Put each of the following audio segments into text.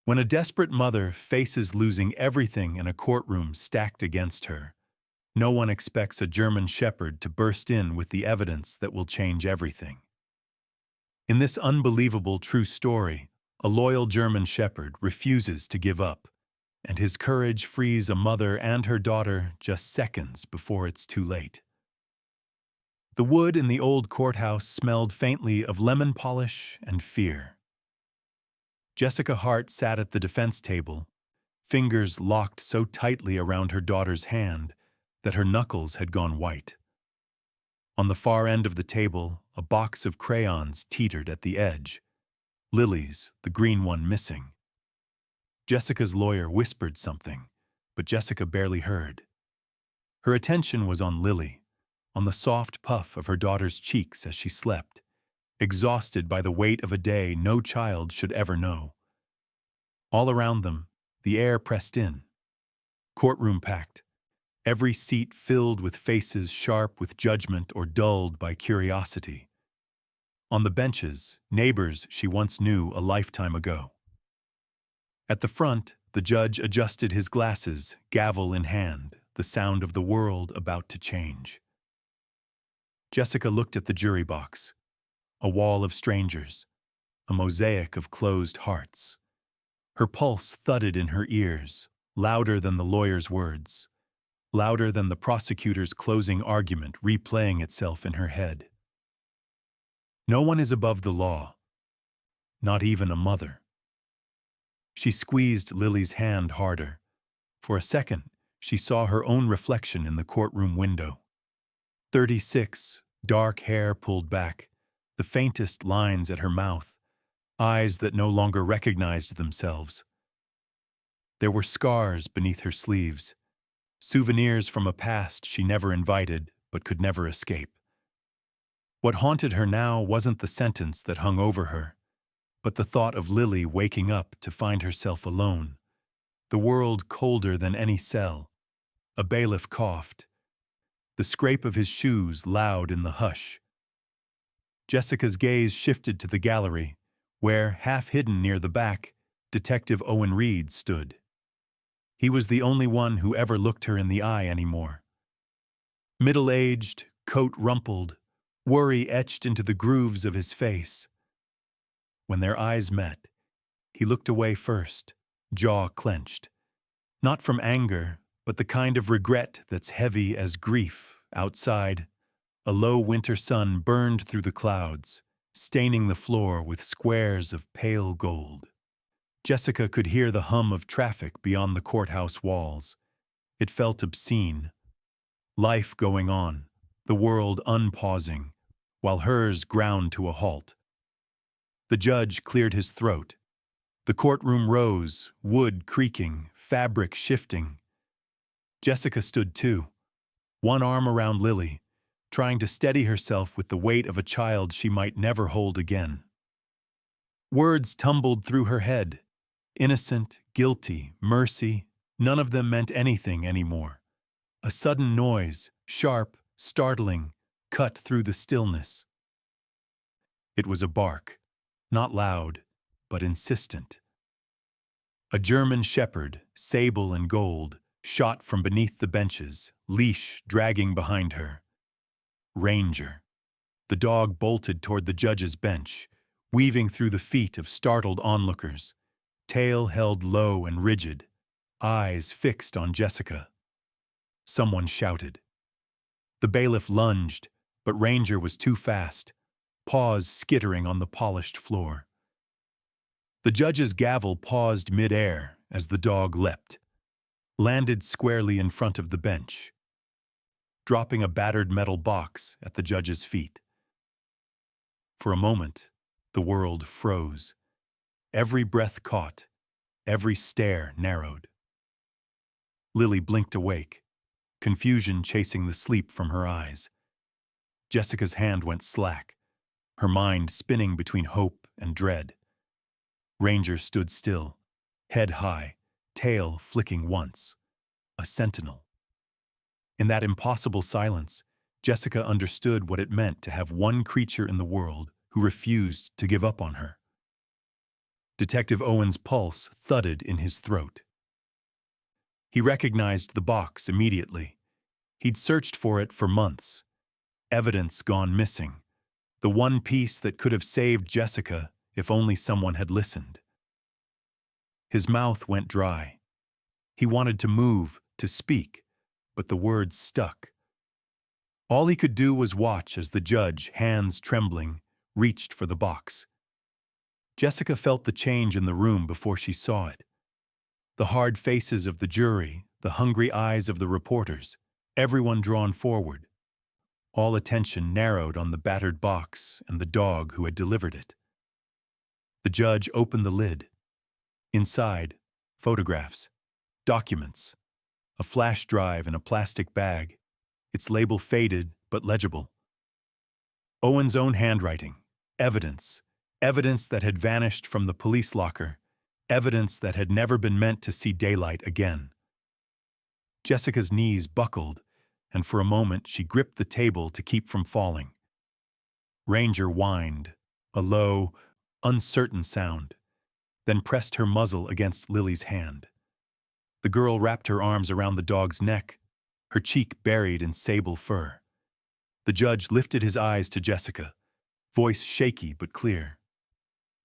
When a desperate mother faces losing everything in a courtroom stacked against her, no one expects a German shepherd to burst in with the evidence that will change everything. In this unbelievable true story, a loyal German shepherd refuses to give up, and his courage frees a mother and her daughter just seconds before it's too late. The wood in the old courthouse smelled faintly of lemon polish and fear. Jessica Hart sat at the defense table, fingers locked so tightly around her daughter's hand that her knuckles had gone white. On the far end of the table, a box of crayons teetered at the edge, Lily's, the green one, missing. Jessica's lawyer whispered something, but Jessica barely heard. Her attention was on Lily, on the soft puff of her daughter's cheeks as she slept, exhausted by the weight of a day no child should ever know. All around them, the air pressed in. Courtroom packed, every seat filled with faces sharp with judgment or dulled by curiosity. On the benches, neighbors she once knew a lifetime ago. At the front, the judge adjusted his glasses, gavel in hand, the sound of the world about to change. Jessica looked at the jury box. A wall of strangers, a mosaic of closed hearts. Her pulse thudded in her ears, louder than the lawyer's words, louder than the prosecutor's closing argument replaying itself in her head. No one is above the law, not even a mother. She squeezed Lily's hand harder. For a second, she saw her own reflection in the courtroom window. 36, dark hair pulled back, the faintest lines at her mouth, eyes that no longer recognized themselves. There were scars beneath her sleeves, souvenirs from a past she never invited but could never escape. What haunted her now wasn't the sentence that hung over her, but the thought of Lily waking up to find herself alone, the world colder than any cell. A bailiff coughed, the scrape of his shoes loud in the hush. Jessica's gaze shifted to the gallery, where, half hidden near the back, Detective Owen Reed stood. He was the only one who ever looked her in the eye anymore. Middle-aged, coat rumpled, worry etched into the grooves of his face. When their eyes met, he looked away first, jaw clenched. Not from anger, but the kind of regret that's heavy as grief. Outside, a low winter sun burned through the clouds, staining the floor with squares of pale gold. Jessica could hear the hum of traffic beyond the courthouse walls. It felt obscene. Life going on, the world unpausing, while hers ground to a halt. The judge cleared his throat. The courtroom rose, wood creaking, fabric shifting. Jessica stood too, one arm around Lily, trying to steady herself with the weight of a child she might never hold again. Words tumbled through her head. Innocent, guilty, mercy, none of them meant anything anymore. A sudden noise, sharp, startling, cut through the stillness. It was a bark, not loud, but insistent. A German shepherd, sable and gold, shot from beneath the benches, leash dragging behind her. Ranger. The dog bolted toward the judge's bench, weaving through the feet of startled onlookers, tail held low and rigid, eyes fixed on Jessica. Someone shouted. The bailiff lunged, but Ranger was too fast, paws skittering on the polished floor. The judge's gavel paused mid-air as the dog leapt, landed squarely in front of the bench, dropping a battered metal box at the judge's feet. For a moment, the world froze. Every breath caught, every stare narrowed. Lily blinked awake, confusion chasing the sleep from her eyes. Jessica's hand went slack, her mind spinning between hope and dread. Ranger stood still, head high, tail flicking once. A sentinel. In that impossible silence, Jessica understood what it meant to have one creature in the world who refused to give up on her. Detective Owen's pulse thudded in his throat. He recognized the box immediately. He'd searched for it for months. Evidence gone missing. The one piece that could have saved Jessica if only someone had listened. His mouth went dry. He wanted to move, to speak, but the words stuck. All he could do was watch as the judge, hands trembling, reached for the box. Jessica felt the change in the room before she saw it. The hard faces of the jury, the hungry eyes of the reporters, everyone drawn forward. All attention narrowed on the battered box and the dog who had delivered it. The judge opened the lid. Inside, photographs, documents, a flash drive in a plastic bag, its label faded but legible. Owen's own handwriting, evidence that had vanished from the police locker, evidence that had never been meant to see daylight again. Jessica's knees buckled, and for a moment she gripped the table to keep from falling. Ranger whined, a low, uncertain sound, then pressed her muzzle against Lily's hand. The girl wrapped her arms around the dog's neck, her cheek buried in sable fur. The judge lifted his eyes to Jessica, voice shaky but clear.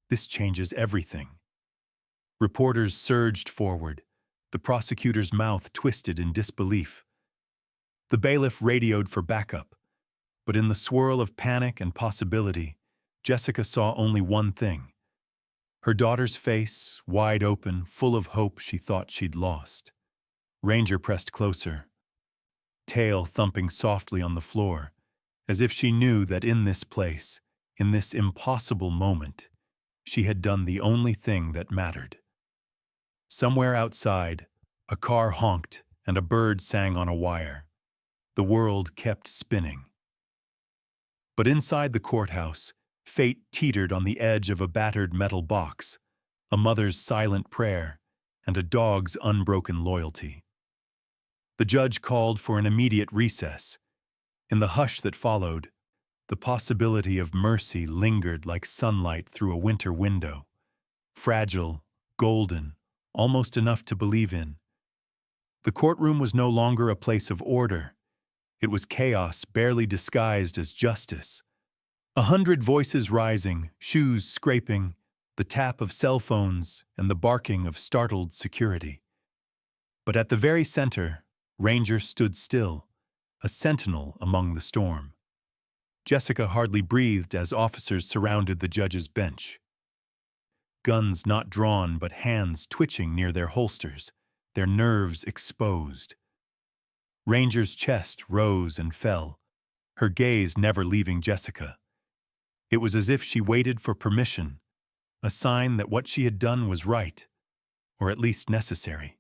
"This changes everything." Reporters surged forward, the prosecutor's mouth twisted in disbelief. The bailiff radioed for backup, but in the swirl of panic and possibility, Jessica saw only one thing. Her daughter's face, wide open, full of hope she thought she'd lost. Ranger pressed closer, tail thumping softly on the floor, as if she knew that in this place, in this impossible moment, she had done the only thing that mattered. Somewhere outside, a car honked and a bird sang on a wire. The world kept spinning. But inside the courthouse, fate teetered on the edge of a battered metal box, a mother's silent prayer, and a dog's unbroken loyalty. The judge called for an immediate recess. In the hush that followed, the possibility of mercy lingered like sunlight through a winter window, fragile, golden, almost enough to believe in. The courtroom was no longer a place of order. It was chaos barely disguised as justice. 100 voices rising, shoes scraping, the tap of cell phones and the barking of startled security. But at the very center, Ranger stood still, a sentinel among the storm. Jessica hardly breathed as officers surrounded the judge's bench. Guns not drawn but hands twitching near their holsters, their nerves exposed. Ranger's chest rose and fell, her gaze never leaving Jessica. It was as if she waited for permission, a sign that what she had done was right, or at least necessary.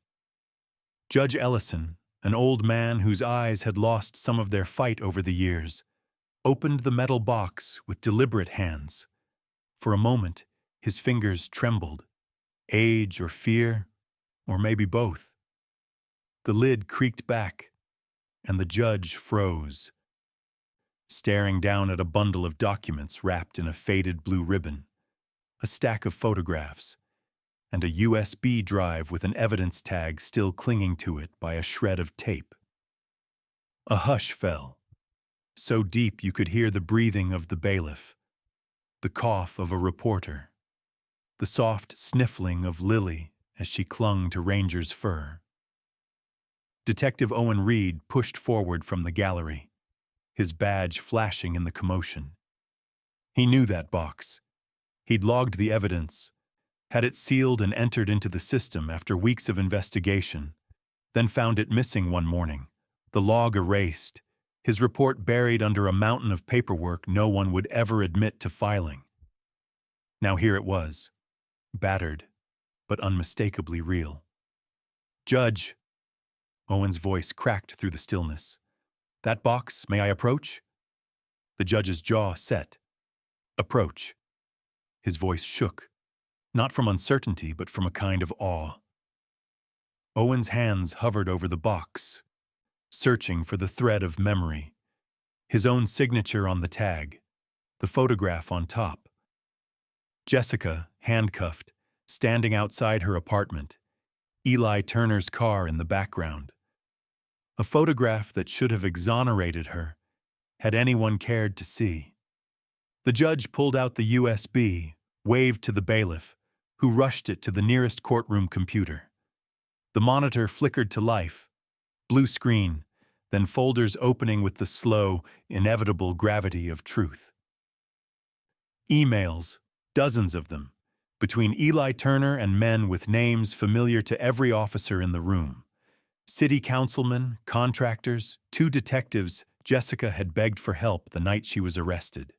Judge Ellison, an old man whose eyes had lost some of their fight over the years, opened the metal box with deliberate hands. For a moment, his fingers trembled. Age or fear, or maybe both. The lid creaked back, and the judge froze, staring down at a bundle of documents wrapped in a faded blue ribbon, a stack of photographs, and a USB drive with an evidence tag still clinging to it by a shred of tape. A hush fell, so deep you could hear the breathing of the bailiff, the cough of a reporter, the soft sniffling of Lily as she clung to Ranger's fur. Detective Owen Reed pushed forward from the gallery, his badge flashing in the commotion. He knew that box. He'd logged the evidence, had it sealed and entered into the system after weeks of investigation, then found it missing one morning, the log erased, his report buried under a mountain of paperwork no one would ever admit to filing. Now here it was, battered, but unmistakably real. "Judge," Owen's voice cracked through the stillness. "That box, may I approach?" The judge's jaw set. "Approach." His voice shook, not from uncertainty, but from a kind of awe. Owen's hands hovered over the box, searching for the thread of memory. His own signature on the tag, the photograph on top. Jessica, handcuffed, standing outside her apartment, Eli Turner's car in the background. A photograph that should have exonerated her, had anyone cared to see. The judge pulled out the USB, waved to the bailiff, who rushed it to the nearest courtroom computer. The monitor flickered to life, blue screen, then folders opening with the slow, inevitable gravity of truth. Emails, dozens of them, between Eli Turner and men with names familiar to every officer in the room. City councilmen, contractors, 2 detectives Jessica had begged for help the night she was arrested.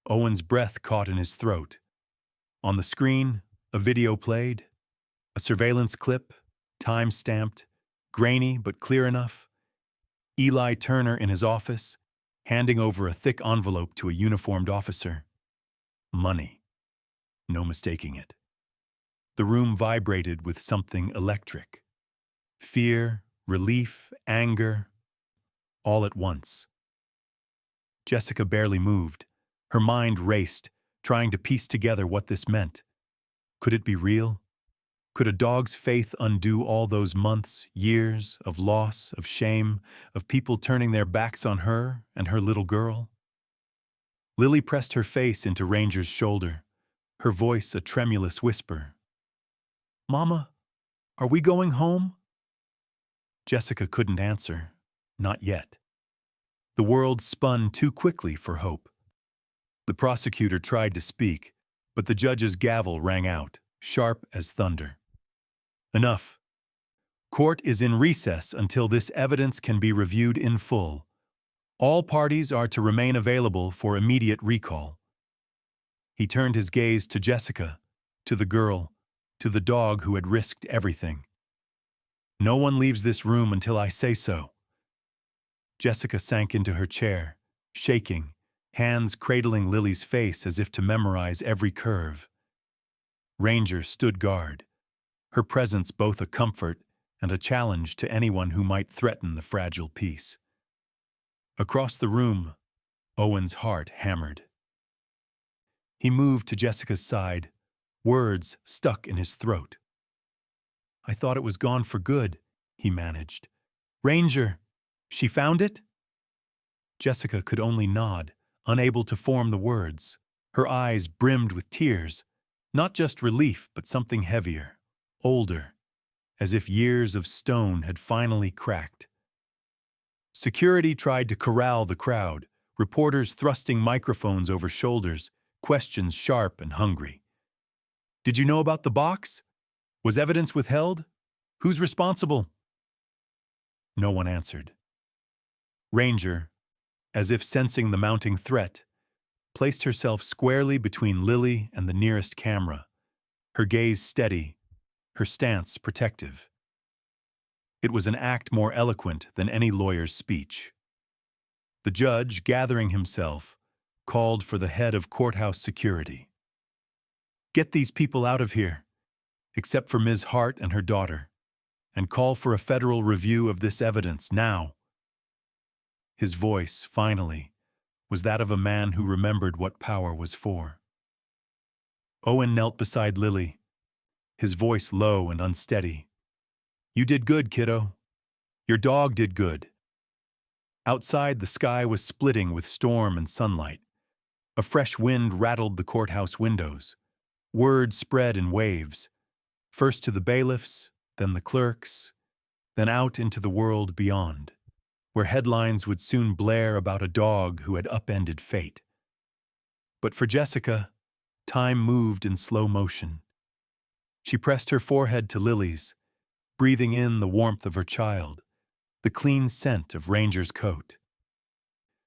Owen's breath caught in his throat. On the screen, a video played, a surveillance clip, time-stamped, grainy but clear enough. Eli Turner in his office, handing over a thick envelope to a uniformed officer. Money. No mistaking it. The room vibrated with something electric. Fear, relief, anger, all at once. Jessica barely moved. Her mind raced, trying to piece together what this meant. Could it be real? Could a dog's faith undo all those months, years of loss, of shame, of people turning their backs on her and her little girl? Lily pressed her face into Ranger's shoulder, her voice a tremulous whisper. "Mama, are we going home?" Jessica couldn't answer. Not yet. The world spun too quickly for hope. The prosecutor tried to speak, but the judge's gavel rang out, sharp as thunder. Enough. Court is in recess until this evidence can be reviewed in full. All parties are to remain available for immediate recall. He turned his gaze to Jessica, to the girl, to the dog who had risked everything. No one leaves this room until I say so. Jessica sank into her chair, shaking, hands cradling Lily's face as if to memorize every curve. Ranger stood guard, her presence both a comfort and a challenge to anyone who might threaten the fragile peace. Across the room, Owen's heart hammered. He moved to Jessica's side, words stuck in his throat. "I thought it was gone for good," he managed. "Ranger, she found it?" Jessica could only nod, unable to form the words. Her eyes brimmed with tears, not just relief but something heavier, older, as if years of stone had finally cracked. Security tried to corral the crowd, reporters thrusting microphones over shoulders, questions sharp and hungry. "Did you know about the box? Was evidence withheld? Who's responsible?" No one answered. Ranger, as if sensing the mounting threat, placed herself squarely between Lily and the nearest camera, her gaze steady, her stance protective. It was an act more eloquent than any lawyer's speech. The judge, gathering himself, called for the head of courthouse security. "Get these people out of here, except for Ms. Hart and her daughter, and call for a federal review of this evidence now." His voice, finally, was that of a man who remembered what power was for. Owen knelt beside Lily, his voice low and unsteady. "You did good, kiddo. Your dog did good." Outside, the sky was splitting with storm and sunlight. A fresh wind rattled the courthouse windows. Word spread in waves, first to the bailiffs, then the clerks, then out into the world beyond, where headlines would soon blare about a dog who had upended fate. But for Jessica, time moved in slow motion. She pressed her forehead to Lily's, breathing in the warmth of her child, the clean scent of Ranger's coat.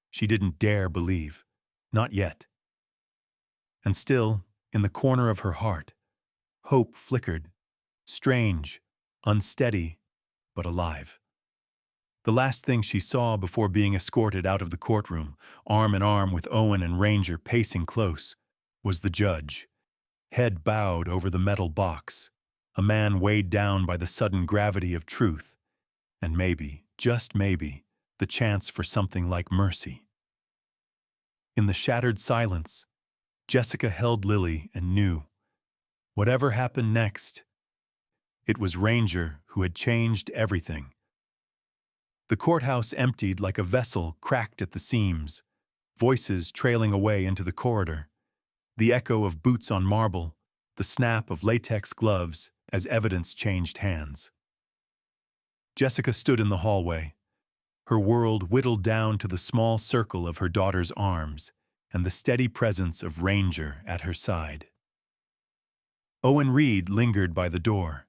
She didn't dare believe, not yet. And still, in the corner of her heart, hope flickered, strange, unsteady, but alive. The last thing she saw before being escorted out of the courtroom, arm in arm with Owen and Ranger pacing close, was the judge, head bowed over the metal box, a man weighed down by the sudden gravity of truth, and maybe, just maybe, the chance for something like mercy. In the shattered silence, Jessica held Lily and knew Whatever happened next, it was Ranger who had changed everything. The courthouse emptied like a vessel cracked at the seams, voices trailing away into the corridor, the echo of boots on marble, the snap of latex gloves as evidence changed hands. Jessica stood in the hallway, her world whittled down to the small circle of her daughter's arms and the steady presence of Ranger at her side. Owen Reed lingered by the door,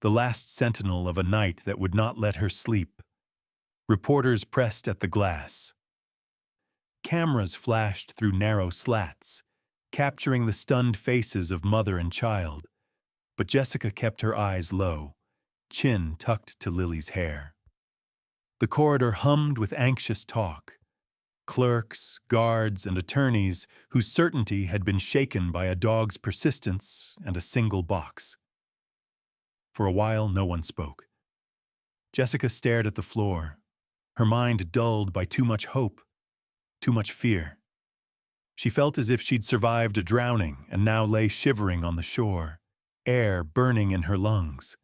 the last sentinel of a night that would not let her sleep. Reporters pressed at the glass. Cameras flashed through narrow slats, capturing the stunned faces of mother and child, but Jessica kept her eyes low, chin tucked to Lily's hair. The corridor hummed with anxious talk. Clerks, guards, and attorneys whose certainty had been shaken by a dog's persistence and a single box. For a while, no one spoke. Jessica stared at the floor, her mind dulled by too much hope, too much fear. She felt as if she'd survived a drowning and now lay shivering on the shore, air burning in her lungs.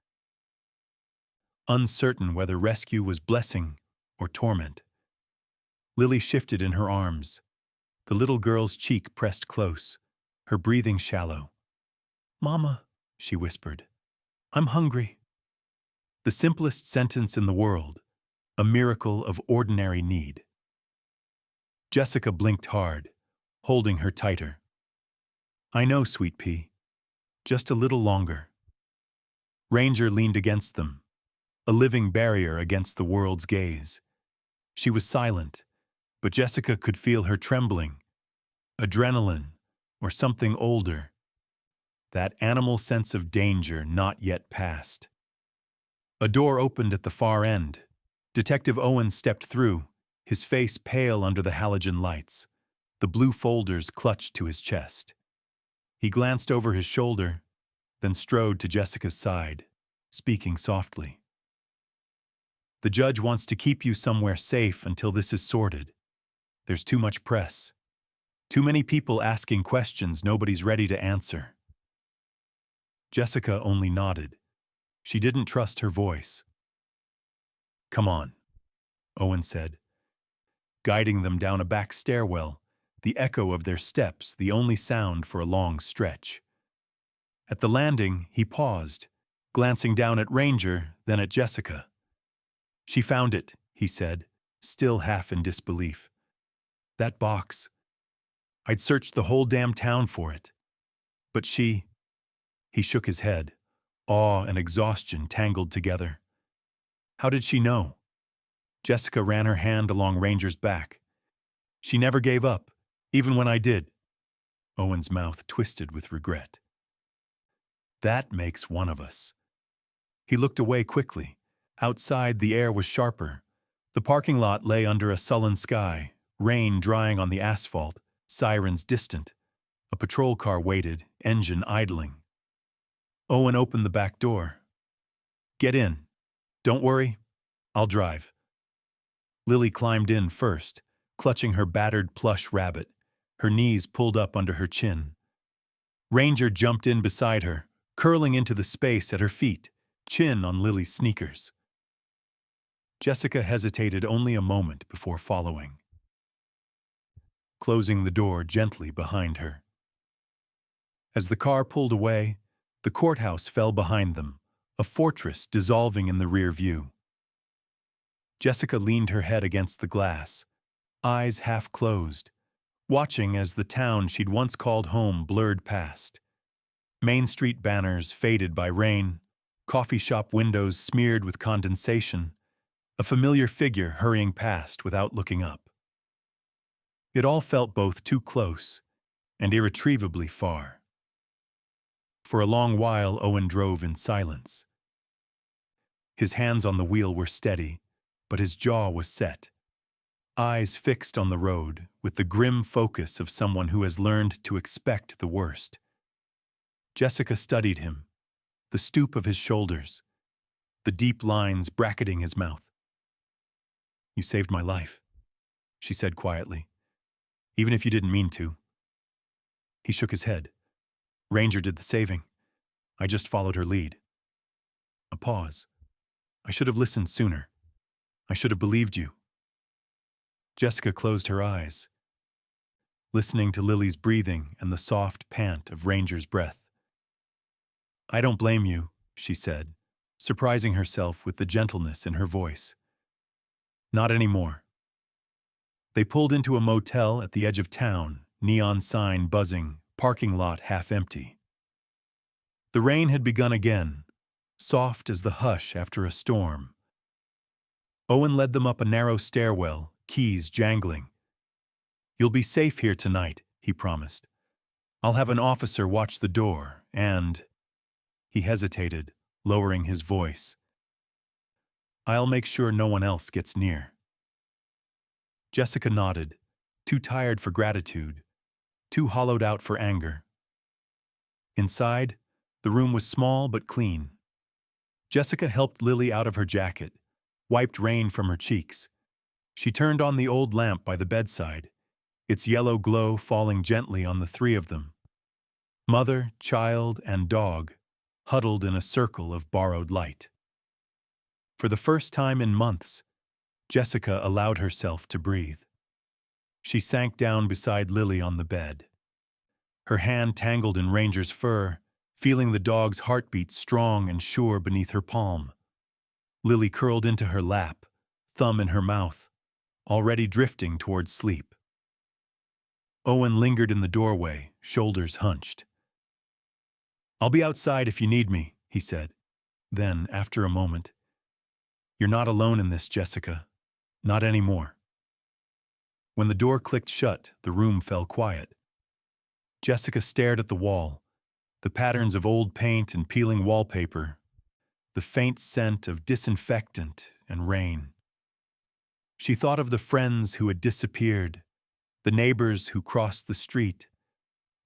Uncertain whether rescue was blessing or torment. Lily shifted in her arms, the little girl's cheek pressed close, her breathing shallow. "Mama," she whispered, "I'm hungry." The simplest sentence in the world, a miracle of ordinary need. Jessica blinked hard, holding her tighter. "I know, sweet pea. Just a little longer." Ranger leaned against them, a living barrier against the world's gaze. She was silent, but Jessica could feel her trembling. Adrenaline, or something older. That animal sense of danger not yet past. A door opened at the far end. Detective Owen stepped through, his face pale under the halogen lights, the blue folders clutched to his chest. He glanced over his shoulder, then strode to Jessica's side, speaking softly. "The judge wants to keep you somewhere safe until this is sorted. There's too much press. Too many people asking questions nobody's ready to answer." Jessica only nodded. She didn't trust her voice. "Come on," Owen said, guiding them down a back stairwell, the echo of their steps the only sound for a long stretch. At the landing, he paused, glancing down at Ranger, then at Jessica. "She found it," he said, still half in disbelief. "That box. I'd searched the whole damn town for it. But she—" He shook his head, awe and exhaustion tangled together. "How did she know?" Jessica ran her hand along Ranger's back. "She never gave up, even when I did." Owen's mouth twisted with regret. "That makes one of us." He looked away quickly. Outside, the air was sharper. The parking lot lay under a sullen sky, rain drying on the asphalt, sirens distant. A patrol car waited, engine idling. Owen opened the back door. "Get in. Don't worry. I'll drive." Lily climbed in first, clutching her battered plush rabbit, her knees pulled up under her chin. Ranger jumped in beside her, curling into the space at her feet, chin on Lily's sneakers. Jessica hesitated only a moment before following, closing the door gently behind her. As the car pulled away, the courthouse fell behind them, a fortress dissolving in the rear view. Jessica leaned her head against the glass, eyes half closed, watching as the town she'd once called home blurred past. Main Street banners faded by rain, coffee shop windows smeared with condensation, a familiar figure hurrying past without looking up. It all felt both too close and irretrievably far. For a long while, Owen drove in silence. His hands on the wheel were steady, but his jaw was set. Eyes fixed on the road, with the grim focus of someone who has learned to expect the worst. Jessica studied him, the stoop of his shoulders, the deep lines bracketing his mouth. "You saved my life," she said quietly, "even if you didn't mean to." He shook his head. "Ranger did the saving. I just followed her lead. A pause. I should have listened sooner. I should have believed you. Jessica closed her eyes, listening to Lily's breathing and the soft pant of Ranger's breath. I don't blame you, she said, surprising herself with the gentleness in her voice. Not anymore. They pulled into a motel at the edge of town, neon sign buzzing, parking lot half empty. The rain had begun again, soft as the hush after a storm. Owen led them up a narrow stairwell, keys jangling. You'll be safe here tonight, he promised. I'll have an officer watch the door, and... He hesitated, lowering his voice. I'll make sure no one else gets near. Jessica nodded, too tired for gratitude, too hollowed out for anger. Inside, the room was small but clean. Jessica helped Lily out of her jacket, wiped rain from her cheeks. She turned on the old lamp by the bedside, its yellow glow falling gently on the three of them. Mother, child, and dog, huddled in a circle of borrowed light. For the first time in months, Jessica allowed herself to breathe. She sank down beside Lily on the bed. Her hand tangled in Ranger's fur, feeling the dog's heartbeat strong and sure beneath her palm. Lily curled into her lap, thumb in her mouth, already drifting towards sleep. Owen lingered in the doorway, shoulders hunched. I'll be outside if you need me, he said. Then, after a moment, You're not alone in this, Jessica. Not anymore. When the door clicked shut, the room fell quiet. Jessica stared at the wall, the patterns of old paint and peeling wallpaper, the faint scent of disinfectant and rain. She thought of the friends who had disappeared, the neighbors who crossed the street,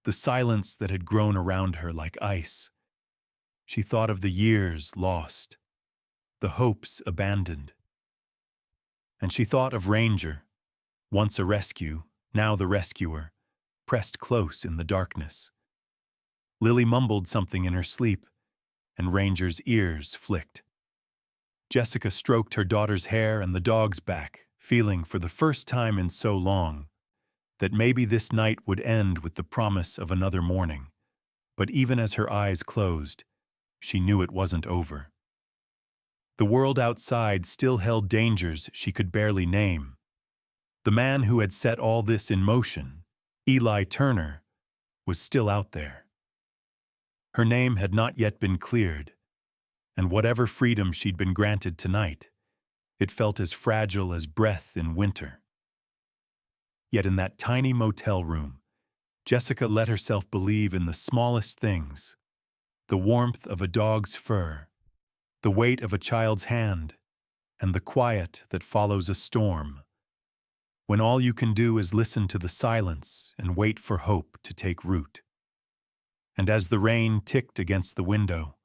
the silence that had grown around her like ice. She thought of the years lost, the hopes abandoned. And she thought of Ranger, once a rescue, now the rescuer, pressed close in the darkness. Lily mumbled something in her sleep, and Ranger's ears flicked. Jessica stroked her daughter's hair and the dog's back, feeling for the first time in so long that maybe this night would end with the promise of another morning. But even as her eyes closed, she knew it wasn't over. The world outside still held dangers she could barely name. The man who had set all this in motion, Eli Turner, was still out there. Her name had not yet been cleared, and whatever freedom she'd been granted tonight, it felt as fragile as breath in winter. Yet in that tiny motel room, Jessica let herself believe in the smallest things: the warmth of a dog's fur, the weight of a child's hand, and the quiet that follows a storm, when all you can do is listen to the silence and wait for hope to take root. And as the rain ticked against the window,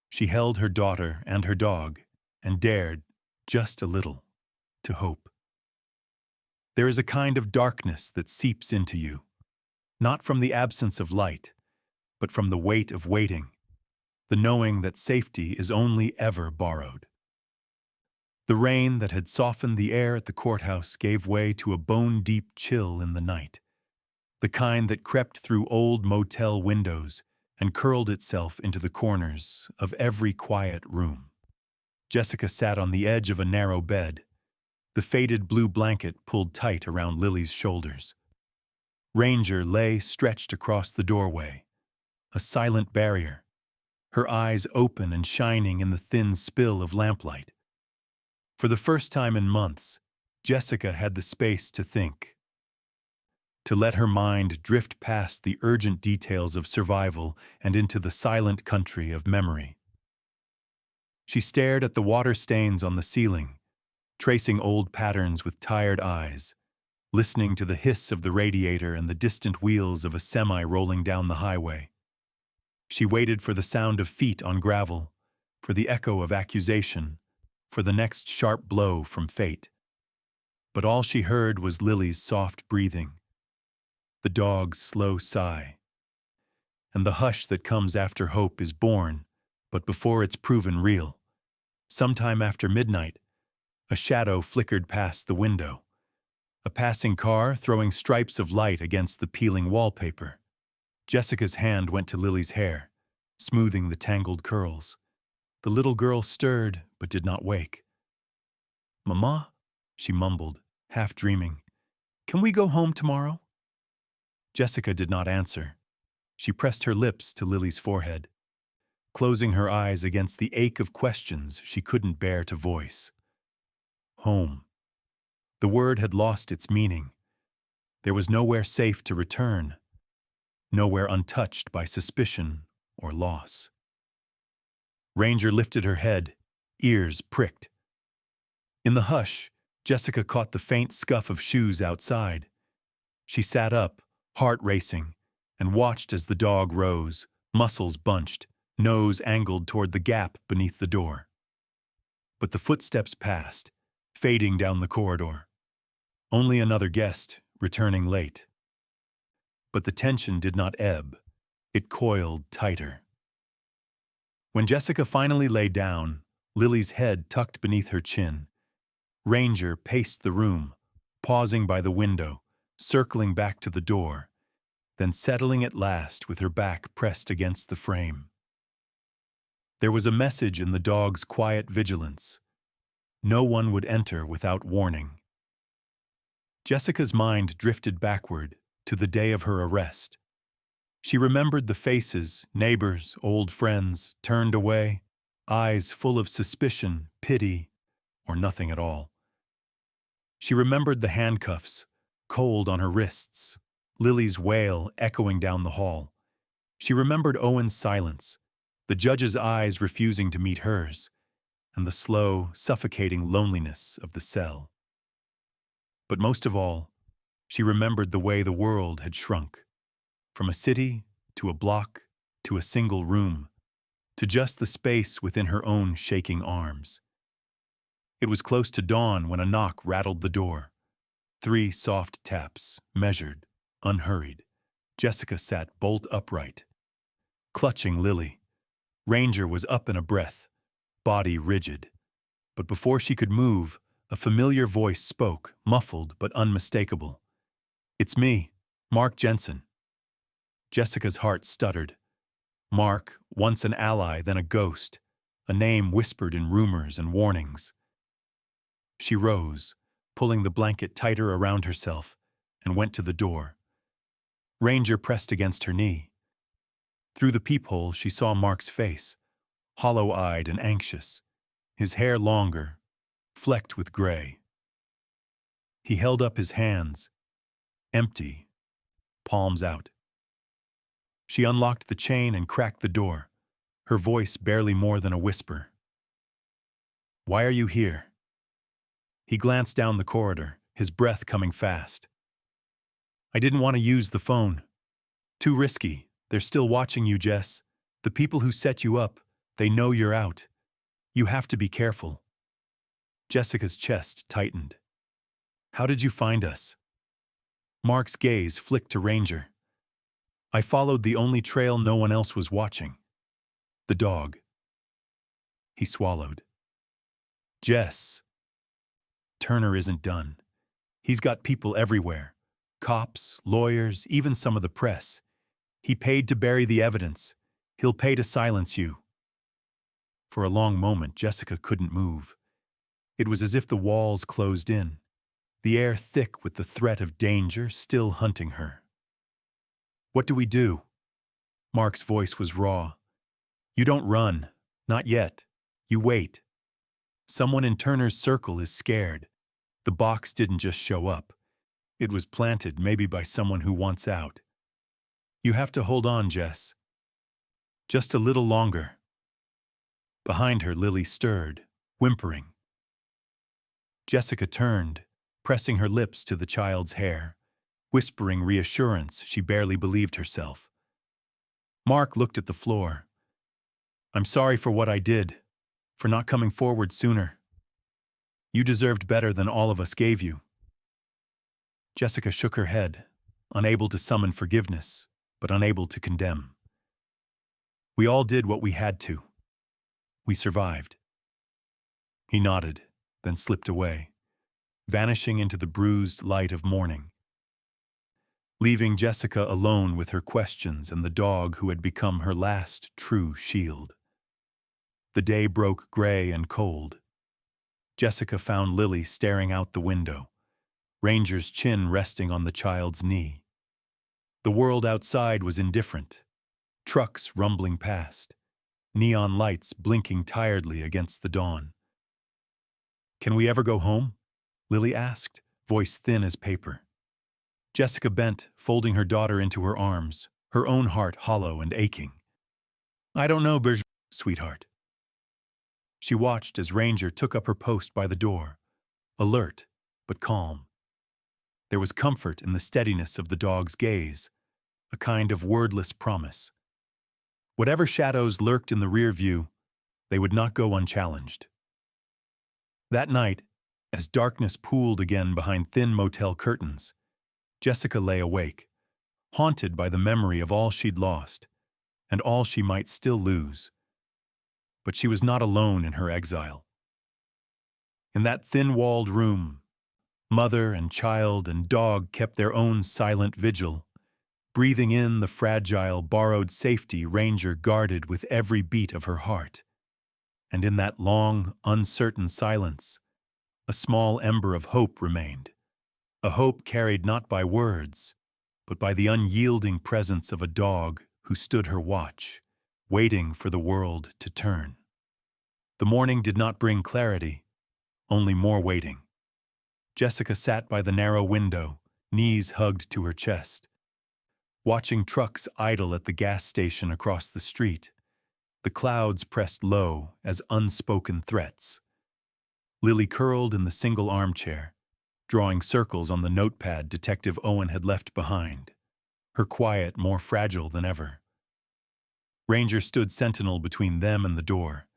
she held her daughter and her dog and dared, just a little, to hope. There is a kind of darkness that seeps into you, not from the absence of light, but from the weight of waiting, the knowing that safety is only ever borrowed. The rain that had softened the air at the courthouse gave way to a bone-deep chill in the night, the kind that crept through old motel windows and curled itself into the corners of every quiet room. Jessica sat on the edge of a narrow bed, the faded blue blanket pulled tight around Lily's shoulders. Ranger lay stretched across the doorway, a silent barrier, her eyes open and shining in the thin spill of lamplight. For the first time in months, Jessica had the space to think, to let her mind drift past the urgent details of survival and into the silent country of memory. She stared at the water stains on the ceiling, tracing old patterns with tired eyes, listening to the hiss of the radiator and the distant wheels of a semi rolling down the highway. She waited for the sound of feet on gravel, for the echo of accusation, for the next sharp blow from fate. But all she heard was Lily's soft breathing, the dog's slow sigh, and the hush that comes after hope is born, but before it's proven real. Sometime after midnight, a shadow flickered past the window. A passing car throwing stripes of light against the peeling wallpaper. Jessica's hand went to Lily's hair, smoothing the tangled curls. The little girl stirred, but did not wake. "Mama," she mumbled, half dreaming, "can we go home tomorrow?" Jessica did not answer. She pressed her lips to Lily's forehead, closing her eyes against the ache of questions she couldn't bear to voice. Home. The word had lost its meaning. There was nowhere safe to return, nowhere untouched by suspicion or loss. Ranger lifted her head, ears pricked. In the hush, Jessica caught the faint scuff of shoes outside. She sat up, heart racing, and watched as the dog rose, muscles bunched, nose angled toward the gap beneath the door. But the footsteps passed, fading down the corridor. Only another guest, returning late. But the tension did not ebb. It coiled tighter. When Jessica finally lay down, Lily's head tucked beneath her chin, Ranger paced the room, pausing by the window, circling back to the door, then settling at last with her back pressed against the frame. There was a message in the dog's quiet vigilance. No one would enter without warning. Jessica's mind drifted backward to the day of her arrest. She remembered the faces, neighbors, old friends, turned away, eyes full of suspicion, pity, or nothing at all. She remembered the handcuffs, cold on her wrists, Lily's wail echoing down the hall. She remembered Owen's silence, the judge's eyes refusing to meet hers, and the slow, suffocating loneliness of the cell. But most of all, she remembered the way the world had shrunk, from a city to a block to a single room, to just the space within her own shaking arms. It was close to dawn when a knock rattled the door. 3 soft taps, measured, unhurried. Jessica sat bolt upright, clutching Lily. Ranger was up in a breath, body rigid. But before she could move, a familiar voice spoke, muffled but unmistakable. "It's me, Mark Jensen." Jessica's heart stuttered. Mark, once an ally, then a ghost, a name whispered in rumors and warnings. She rose, pulling the blanket tighter around herself, and went to the door. Ranger pressed against her knee. Through the peephole, she saw Mark's face, hollow-eyed and anxious, his hair longer, flecked with gray. He held up his hands, empty, palms out. She unlocked the chain and cracked the door, her voice barely more than a whisper. "Why are you here?" He glanced down the corridor, his breath coming fast. "I didn't want to use the phone. Too risky. They're still watching you, Jess. The people who set you up, they know you're out. You have to be careful." Jessica's chest tightened. "How did you find us?" Mark's gaze flicked to Ranger. "I followed the only trail no one else was watching. The dog." He swallowed. "Jess, Turner isn't done. He's got people everywhere. Cops, lawyers, even some of the press. He paid to bury the evidence. He'll pay to silence you." For a long moment, Jessica couldn't move. It was as if the walls closed in, the air thick with the threat of danger still hunting her. "What do we do?" Mark's voice was raw. "You don't run. Not yet. You wait. Someone in Turner's circle is scared. The box didn't just show up. It was planted, maybe by someone who wants out. You have to hold on, Jess. Just a little longer." Behind her, Lily stirred, whimpering. Jessica turned, pressing her lips to the child's hair, whispering reassurance she barely believed herself. Mark looked at the floor. "I'm sorry for what I did, for not coming forward sooner. You deserved better than all of us gave you." Jessica shook her head, unable to summon forgiveness, but unable to condemn. We all did what we had to. We survived. He nodded, then slipped away, vanishing into the bruised light of morning, leaving Jessica alone with her questions and the dog who had become her last true shield. The day broke gray and cold. Jessica found Lily staring out the window, Ranger's chin resting on the child's knee. The world outside was indifferent. Trucks rumbling past, neon lights blinking tiredly against the dawn. "Can we ever go home?" Lily asked, voice thin as paper. Jessica bent, folding her daughter into her arms, her own heart hollow and aching. "I don't know, sweetheart." She watched as Ranger took up her post by the door, alert but calm. There was comfort in the steadiness of the dog's gaze, a kind of wordless promise. Whatever shadows lurked in the rear view, they would not go unchallenged. That night, as darkness pooled again behind thin motel curtains, Jessica lay awake, haunted by the memory of all she'd lost, and all she might still lose. But she was not alone in her exile. In that thin-walled room, mother and child and dog kept their own silent vigil, breathing in the fragile, borrowed safety Ranger guarded with every beat of her heart. And in that long, uncertain silence, a small ember of hope remained, a hope carried not by words, but by the unyielding presence of a dog who stood her watch, waiting for the world to turn. The morning did not bring clarity, only more waiting. Jessica sat by the narrow window, knees hugged to her chest, watching trucks idle at the gas station across the street, the clouds pressed low as unspoken threats. Lily curled in the single armchair, drawing circles on the notepad Detective Owen had left behind, her quiet more fragile than ever. Ranger stood sentinel between them and the door,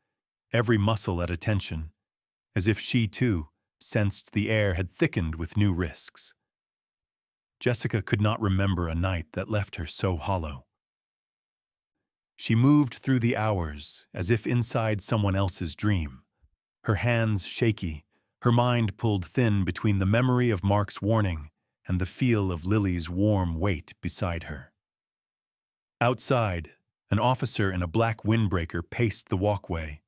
every muscle at attention, as if she, too, sensed the air had thickened with new risks. Jessica could not remember a night that left her so hollow. She moved through the hours as if inside someone else's dream, her hands shaky, her mind pulled thin between the memory of Mark's warning and the feel of Lily's warm weight beside her. Outside, an officer in a black windbreaker paced the walkway,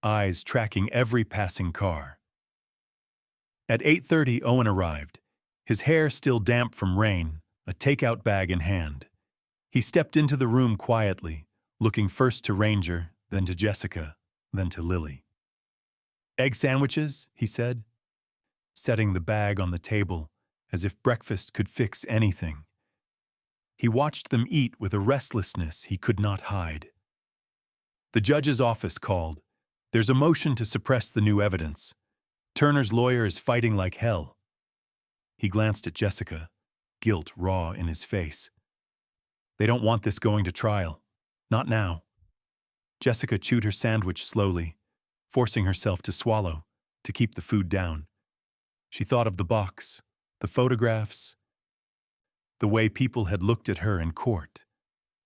eyes tracking every passing car. At 8:30, Owen arrived, his hair still damp from rain, a takeout bag in hand. He stepped into the room quietly, looking first to Ranger, then to Jessica, then to Lily. "Egg sandwiches," he said, setting the bag on the table as if breakfast could fix anything. He watched them eat with a restlessness he could not hide. The judge's office called. "There's a motion to suppress the new evidence. Turner's lawyer is fighting like hell." He glanced at Jessica, guilt raw in his face. "They don't want this going to trial. Not now." Jessica chewed her sandwich slowly, forcing herself to swallow, to keep the food down. She thought of the box, the photographs, the way people had looked at her in court,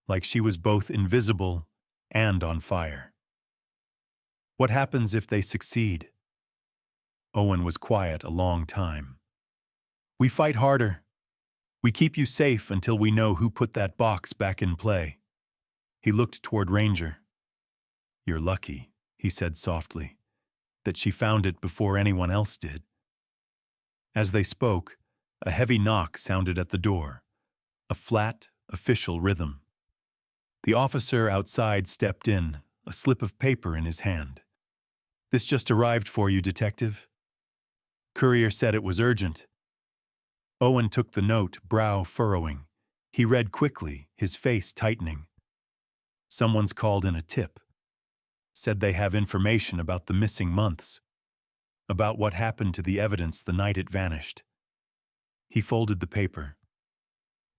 like she was both invisible and on fire. What happens if they succeed? Owen was quiet a long time. "We fight harder. We keep you safe until we know who put that box back in play." He looked toward Ranger. "You're lucky," he said softly, "that she found it before anyone else did." As they spoke, a heavy knock sounded at the door, a flat, official rhythm. The officer outside stepped in, a slip of paper in his hand. "This just arrived for you, Detective. Courier said it was urgent." Owen took the note, brow furrowing. He read quickly, his face tightening. "Someone's called in a tip. Said they have information about the missing months, about what happened to the evidence the night it vanished." He folded the paper.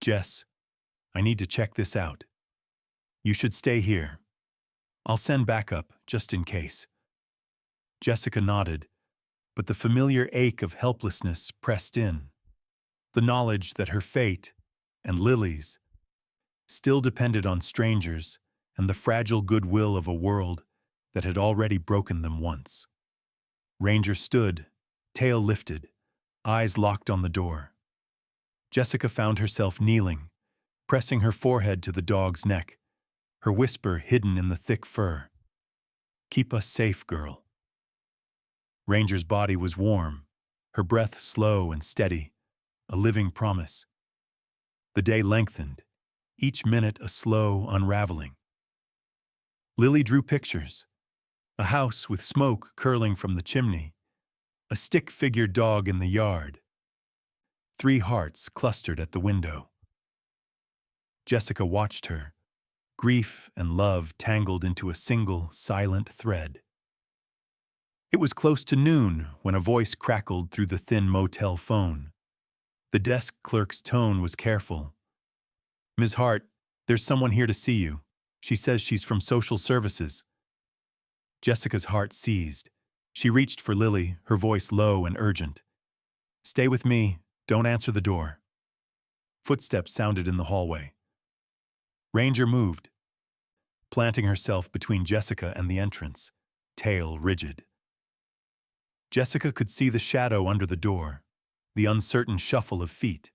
"Jess, I need to check this out. You should stay here. I'll send backup, just in case." Jessica nodded, but the familiar ache of helplessness pressed in. The knowledge that her fate, and Lily's, still depended on strangers and the fragile goodwill of a world that had already broken them once. Ranger stood, tail lifted, eyes locked on the door. Jessica found herself kneeling, pressing her forehead to the dog's neck, her whisper hidden in the thick fur. "Keep us safe, girl." Ranger's body was warm, her breath slow and steady, a living promise. The day lengthened, each minute a slow unraveling. Lily drew pictures. A house with smoke curling from the chimney, a stick-figured dog in the yard, 3 hearts clustered at the window. Jessica watched her, grief and love tangled into a single, silent thread. It was close to noon when a voice crackled through the thin motel phone. The desk clerk's tone was careful. "Ms. Hart, there's someone here to see you. She says she's from social services." Jessica's heart seized. She reached for Lily, her voice low and urgent. "Stay with me. Don't answer the door." Footsteps sounded in the hallway. Ranger moved, planting herself between Jessica and the entrance, tail rigid. Jessica could see the shadow under the door, the uncertain shuffle of feet.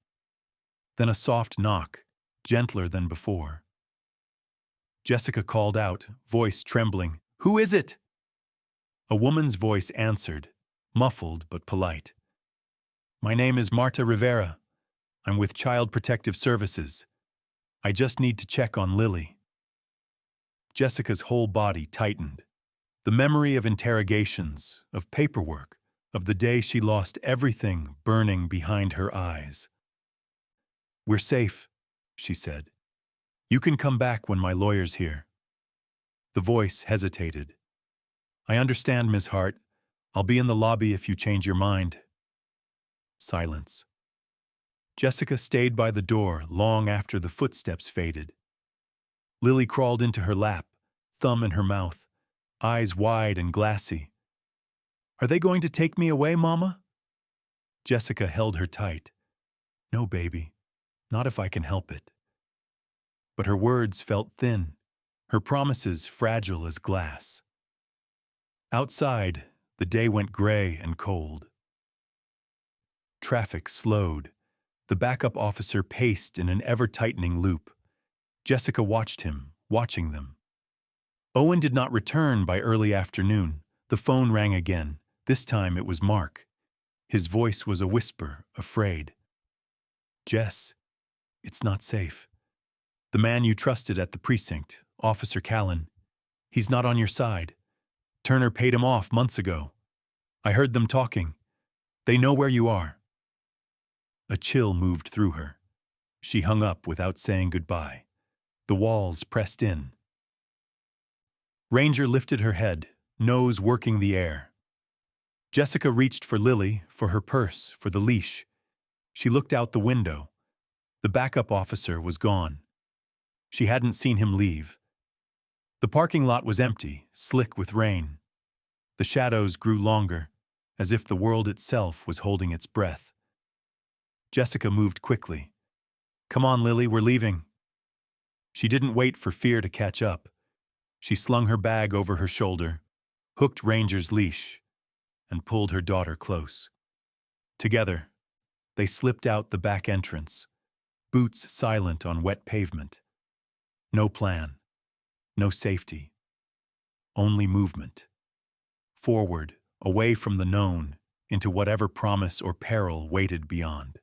Then a soft knock, gentler than before. Jessica called out, voice trembling, "Who is it?" A woman's voice answered, muffled but polite. "My name is Marta Rivera. I'm with Child Protective Services. I just need to check on Lily." Jessica's whole body tightened. The memory of interrogations, of paperwork, of the day she lost everything burning behind her eyes. "We're safe," she said. "You can come back when my lawyer's here." The voice hesitated. "I understand, Ms. Hart. I'll be in the lobby if you change your mind." Silence. Jessica stayed by the door long after the footsteps faded. Lily crawled into her lap, thumb in her mouth, eyes wide and glassy. "Are they going to take me away, Mama?" Jessica held her tight. "No, baby, not if I can help it." But her words felt thin, her promises fragile as glass. Outside, the day went gray and cold. Traffic slowed. The backup officer paced in an ever-tightening loop. Jessica watched him, watching them. Owen did not return by early afternoon. The phone rang again. This time it was Mark. His voice was a whisper, afraid. "Jess, it's not safe. The man you trusted at the precinct, Officer Callan, he's not on your side. Turner paid him off months ago. I heard them talking. They know where you are." A chill moved through her. She hung up without saying goodbye. The walls pressed in. Ranger lifted her head, nose working the air. Jessica reached for Lily, for her purse, for the leash. She looked out the window. The backup officer was gone. She hadn't seen him leave. The parking lot was empty, slick with rain. The shadows grew longer, as if the world itself was holding its breath. Jessica moved quickly. "Come on, Lily, we're leaving." She didn't wait for fear to catch up. She slung her bag over her shoulder, hooked Ranger's leash, and pulled her daughter close. Together, they slipped out the back entrance, boots silent on wet pavement. No plan, no safety, only movement. Forward, away from the known, into whatever promise or peril waited beyond.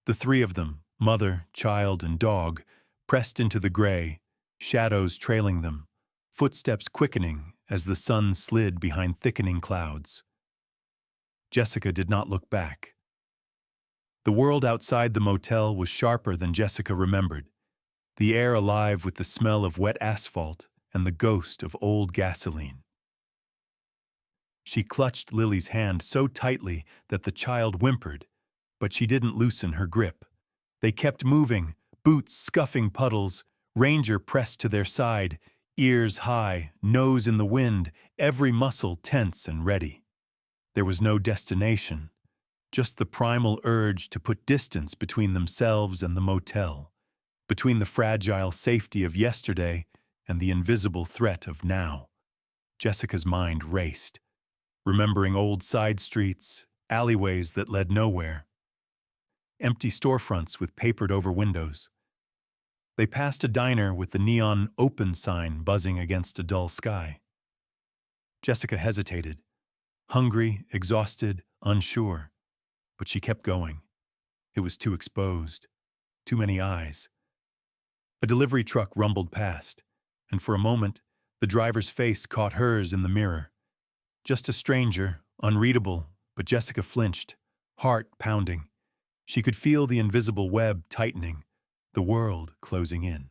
The 3 of them, mother, child, and dog, pressed into the gray, shadows trailing them, footsteps quickening as the sun slid behind thickening clouds. Jessica did not look back. The world outside the motel was sharper than Jessica remembered, the air alive with the smell of wet asphalt and the ghost of old gasoline. She clutched Lily's hand so tightly that the child whimpered, but she didn't loosen her grip. They kept moving, boots scuffing puddles, Ranger pressed to their side, ears high, nose in the wind, every muscle tense and ready. There was no destination, just the primal urge to put distance between themselves and the motel, between the fragile safety of yesterday and the invisible threat of now. Jessica's mind raced, remembering old side streets, alleyways that led nowhere, empty storefronts with papered-over windows. They passed a diner with the neon open sign buzzing against a dull sky. Jessica hesitated, hungry, exhausted, unsure, but she kept going. It was too exposed, too many eyes. A delivery truck rumbled past, and for a moment, the driver's face caught hers in the mirror. Just a stranger, unreadable, but Jessica flinched, heart pounding. She could feel the invisible web tightening, the world closing in.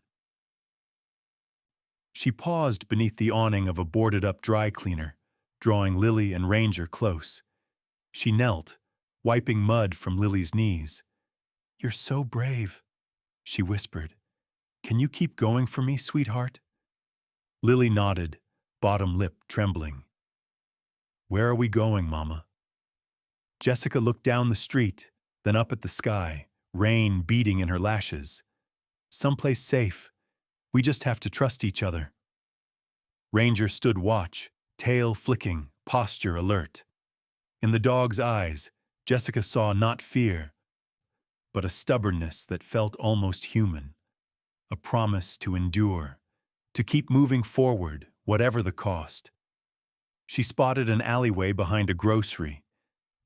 She paused beneath the awning of a boarded-up dry cleaner, drawing Lily and Ranger close. She knelt, wiping mud from Lily's knees. "You're so brave," she whispered. "Can you keep going for me, sweetheart?" Lily nodded, bottom lip trembling. "Where are we going, Mama?" Jessica looked down the street, then up at the sky, rain beating in her lashes. "Someplace safe. We just have to trust each other." Ranger stood watch, tail flicking, posture alert. In the dog's eyes, Jessica saw not fear, but a stubbornness that felt almost human, a promise to endure, to keep moving forward, whatever the cost. She spotted an alleyway behind a grocery,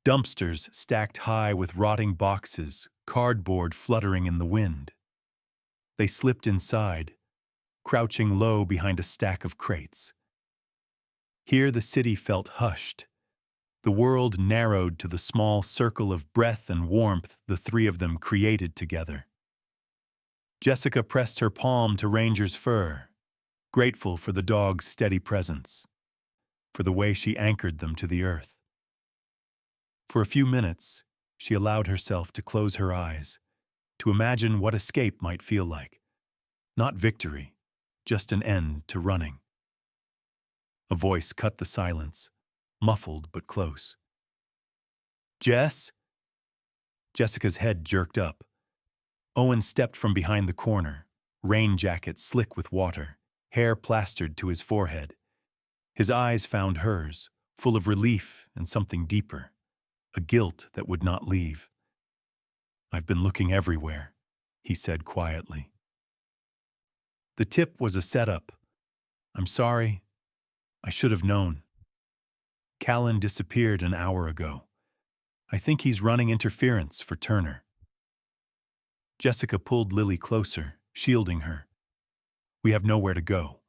dumpsters stacked high with rotting boxes, cardboard fluttering in the wind. They slipped inside, crouching low behind a stack of crates. Here the city felt hushed. The world narrowed to the small circle of breath and warmth the three of them created together. Jessica pressed her palm to Ranger's fur, grateful for the dog's steady presence, for the way she anchored them to the earth. For a few minutes, she allowed herself to close her eyes, to imagine what escape might feel like. Not victory, just an end to running. A voice cut the silence, muffled but close. "Jess?" Jessica's head jerked up. Owen stepped from behind the corner, rain jacket slick with water, hair plastered to his forehead. His eyes found hers, full of relief and something deeper, a guilt that would not leave. "I've been looking everywhere," he said quietly. The tip was a setup. "I'm sorry. I should have known. Callan disappeared an hour ago. I think he's running interference for Turner." Jessica pulled Lily closer, shielding her. "We have nowhere to go,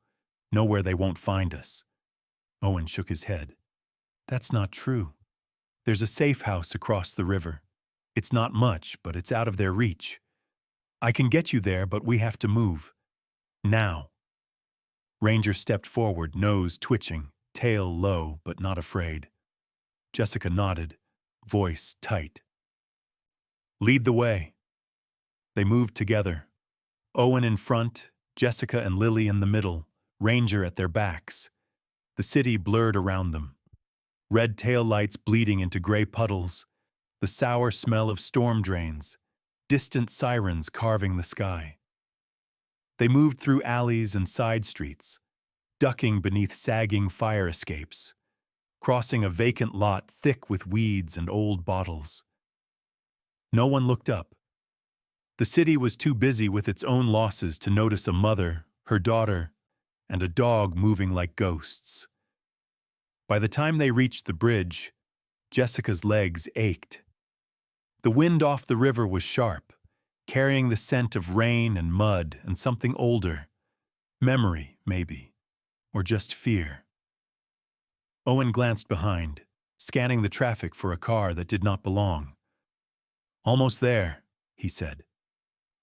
nowhere they won't find us." Owen shook his head. "That's not true. There's a safe house across the river. It's not much, but it's out of their reach. I can get you there, but we have to move. Now." Ranger stepped forward, nose twitching, tail low but not afraid. Jessica nodded, voice tight. "Lead the way." They moved together. Owen in front, Jessica and Lily in the middle, Ranger at their backs. The city blurred around them. Red taillights bleeding into gray puddles, the sour smell of storm drains, distant sirens carving the sky. They moved through alleys and side streets, ducking beneath sagging fire escapes, crossing a vacant lot thick with weeds and old bottles. No one looked up. The city was too busy with its own losses to notice a mother, her daughter, and a dog moving like ghosts. By the time they reached the bridge, Jessica's legs ached. The wind off the river was sharp, carrying the scent of rain and mud and something older. Memory, maybe, or just fear. Owen glanced behind, scanning the traffic for a car that did not belong. "Almost there," he said.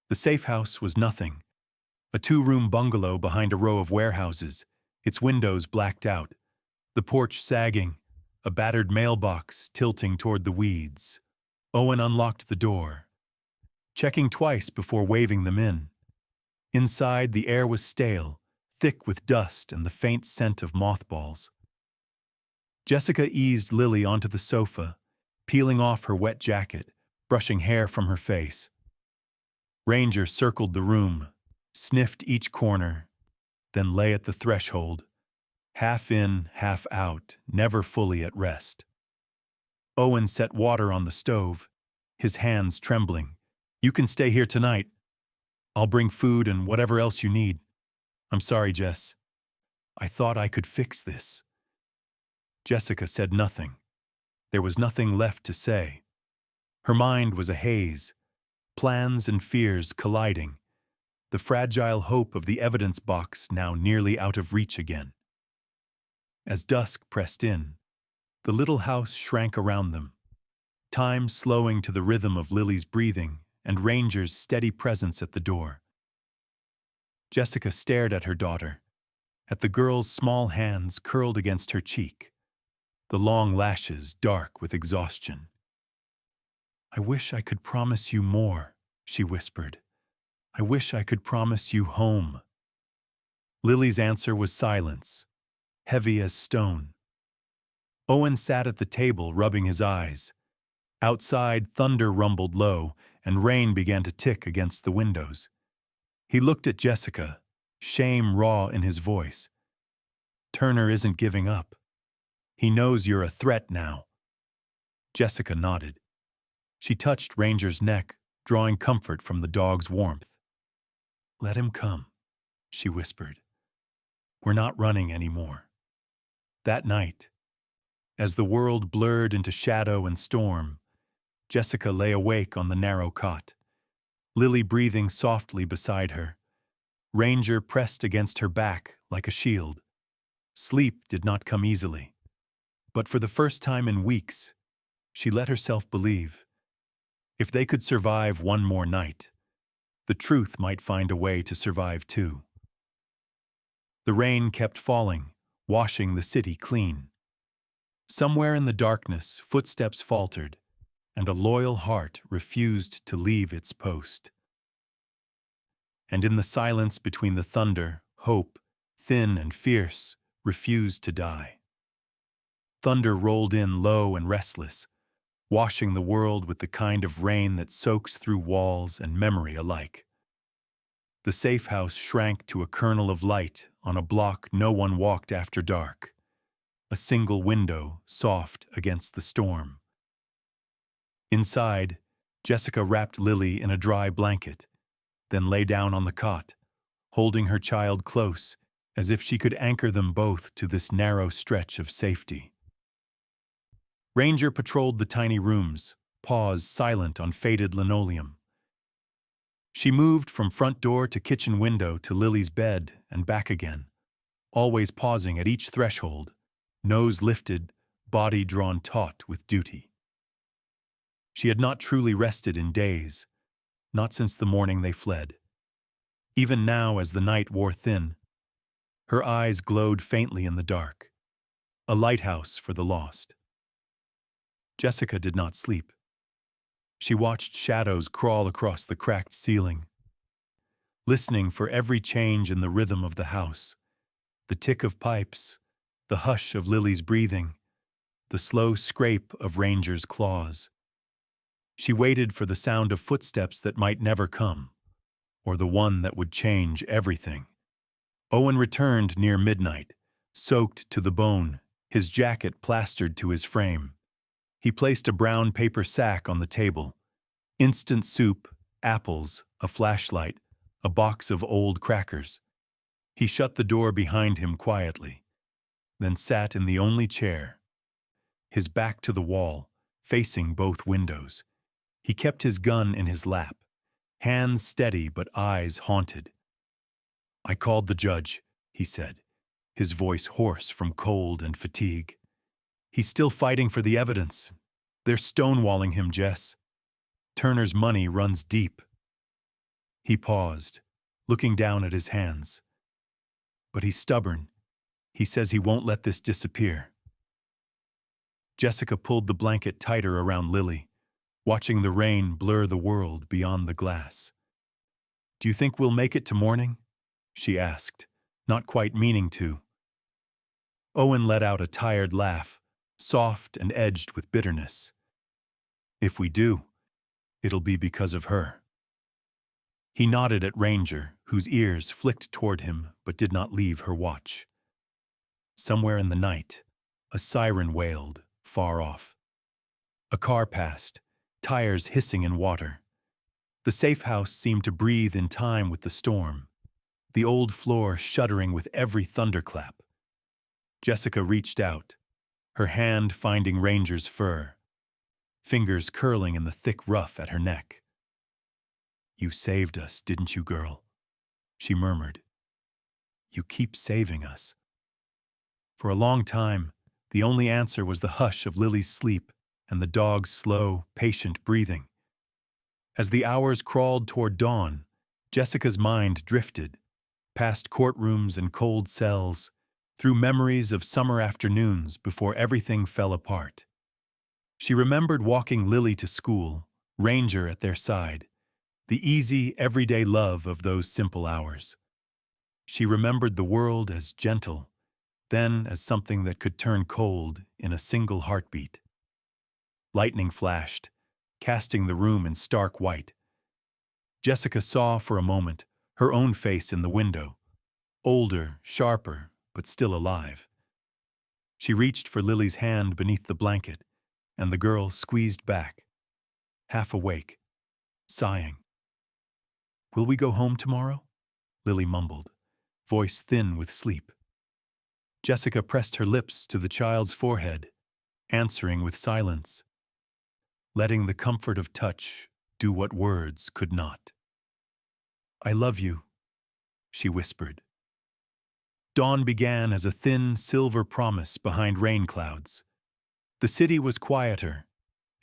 The safe house was nothing. A two-room bungalow behind a row of warehouses, its windows blacked out, the porch sagging, a battered mailbox tilting toward the weeds. Owen unlocked the door, checking twice before waving them in. Inside, the air was stale, thick with dust and the faint scent of mothballs. Jessica eased Lily onto the sofa, peeling off her wet jacket, brushing hair from her face. Ranger circled the room, sniffed each corner, then lay at the threshold, half in, half out, never fully at rest. Owen set water on the stove, his hands trembling. "You can stay here tonight. I'll bring food and whatever else you need. I'm sorry, Jess. I thought I could fix this." Jessica said nothing. There was nothing left to say. Her mind was a haze, plans and fears colliding, the fragile hope of the evidence box now nearly out of reach again. As dusk pressed in, the little house shrank around them, time slowing to the rhythm of Lily's breathing and Ranger's steady presence at the door. Jessica stared at her daughter, at the girl's small hands curled against her cheek, the long lashes dark with exhaustion. "I wish I could promise you more," she whispered. "I wish I could promise you home." Lily's answer was silence, heavy as stone. Owen sat at the table rubbing his eyes. Outside, thunder rumbled low, and rain began to tick against the windows. He looked at Jessica, shame raw in his voice. "Turner isn't giving up. He knows you're a threat now." Jessica nodded. She touched Ranger's neck, drawing comfort from the dog's warmth. "Let him come," she whispered. "We're not running anymore." That night, as the world blurred into shadow and storm, Jessica lay awake on the narrow cot, Lily breathing softly beside her, Ranger pressed against her back like a shield. Sleep did not come easily, but for the first time in weeks, she let herself believe. If they could survive one more night, the truth might find a way to survive too. The rain kept falling, washing the city clean. Somewhere in the darkness, footsteps faltered, and a loyal heart refused to leave its post. And in the silence between the thunder, hope, thin and fierce, refused to die. Thunder rolled in low and restless, washing the world with the kind of rain that soaks through walls and memory alike. The safe house shrank to a kernel of light on a block no one walked after dark, a single window soft against the storm. Inside, Jessica wrapped Lily in a dry blanket, then lay down on the cot, holding her child close, as if she could anchor them both to this narrow stretch of safety. Ranger patrolled the tiny rooms, paws silent on faded linoleum. She moved from front door to kitchen window to Lily's bed and back again, always pausing at each threshold, nose lifted, body drawn taut with duty. She had not truly rested in days, not since the morning they fled. Even now, as the night wore thin, her eyes glowed faintly in the dark, a lighthouse for the lost. Jessica did not sleep. She watched shadows crawl across the cracked ceiling, listening for every change in the rhythm of the house, the tick of pipes, the hush of Lily's breathing, the slow scrape of Ranger's claws. She waited for the sound of footsteps that might never come, or the one that would change everything. Owen returned near midnight, soaked to the bone, his jacket plastered to his frame. He placed a brown paper sack on the table. Instant soup, apples, a flashlight, a box of old crackers. He shut the door behind him quietly, then sat in the only chair, his back to the wall, facing both windows. He kept his gun in his lap, hands steady but eyes haunted. "I called the judge," he said, his voice hoarse from cold and fatigue. "He's still fighting for the evidence. They're stonewalling him, Jess. Turner's money runs deep." He paused, looking down at his hands. "But he's stubborn. He says he won't let this disappear." Jessica pulled the blanket tighter around Lily, watching the rain blur the world beyond the glass. "Do you think we'll make it to morning?" she asked, not quite meaning to. Owen let out a tired laugh, soft and edged with bitterness. "If we do, it'll be because of her." He nodded at Ranger, whose ears flicked toward him but did not leave her watch. Somewhere in the night, a siren wailed, far off. A car passed, tires hissing in water. The safe house seemed to breathe in time with the storm, the old floor shuddering with every thunderclap. Jessica reached out, her hand finding Ranger's fur, fingers curling in the thick ruff at her neck. "You saved us, didn't you, girl?" she murmured. "You keep saving us." For a long time, the only answer was the hush of Lily's sleep and the dog's slow, patient breathing. As the hours crawled toward dawn, Jessica's mind drifted, past courtrooms and cold cells, through memories of summer afternoons before everything fell apart. She remembered walking Lily to school, Ranger at their side, the easy, everyday love of those simple hours. She remembered the world as gentle, then as something that could turn cold in a single heartbeat. Lightning flashed, casting the room in stark white. Jessica saw for a moment her own face in the window, older, sharper, but still alive. She reached for Lily's hand beneath the blanket, and the girl squeezed back, half awake, sighing. "Will we go home tomorrow?" Lily mumbled, voice thin with sleep. Jessica pressed her lips to the child's forehead, answering with silence, letting the comfort of touch do what words could not. "I love you," she whispered. Dawn began as a thin, silver promise behind rain clouds. The city was quieter,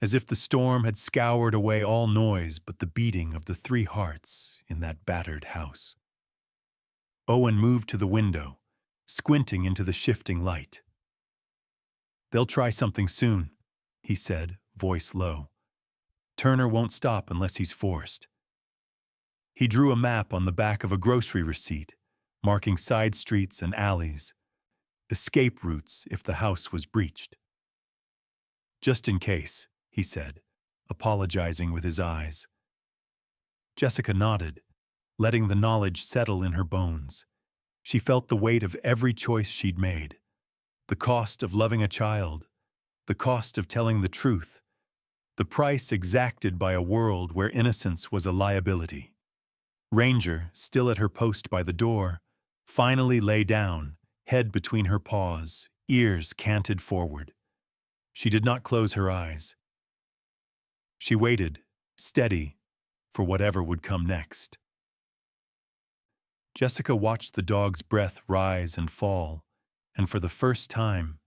as if the storm had scoured away all noise but the beating of the 3 hearts in that battered house. Owen moved to the window, squinting into the shifting light. "They'll try something soon," he said, voice low. "Turner won't stop unless he's forced." He drew a map on the back of a grocery receipt, marking side streets and alleys, escape routes if the house was breached. "Just in case," he said, apologizing with his eyes. Jessica nodded, letting the knowledge settle in her bones. She felt the weight of every choice she'd made, the cost of loving a child, the cost of telling the truth, the price exacted by a world where innocence was a liability. Ranger, still at her post by the door, finally lay down, head between her paws, ears canted forward. She did not close her eyes. She waited, steady, for whatever would come next. Jessica watched the dog's breath rise and fall, and for the first time,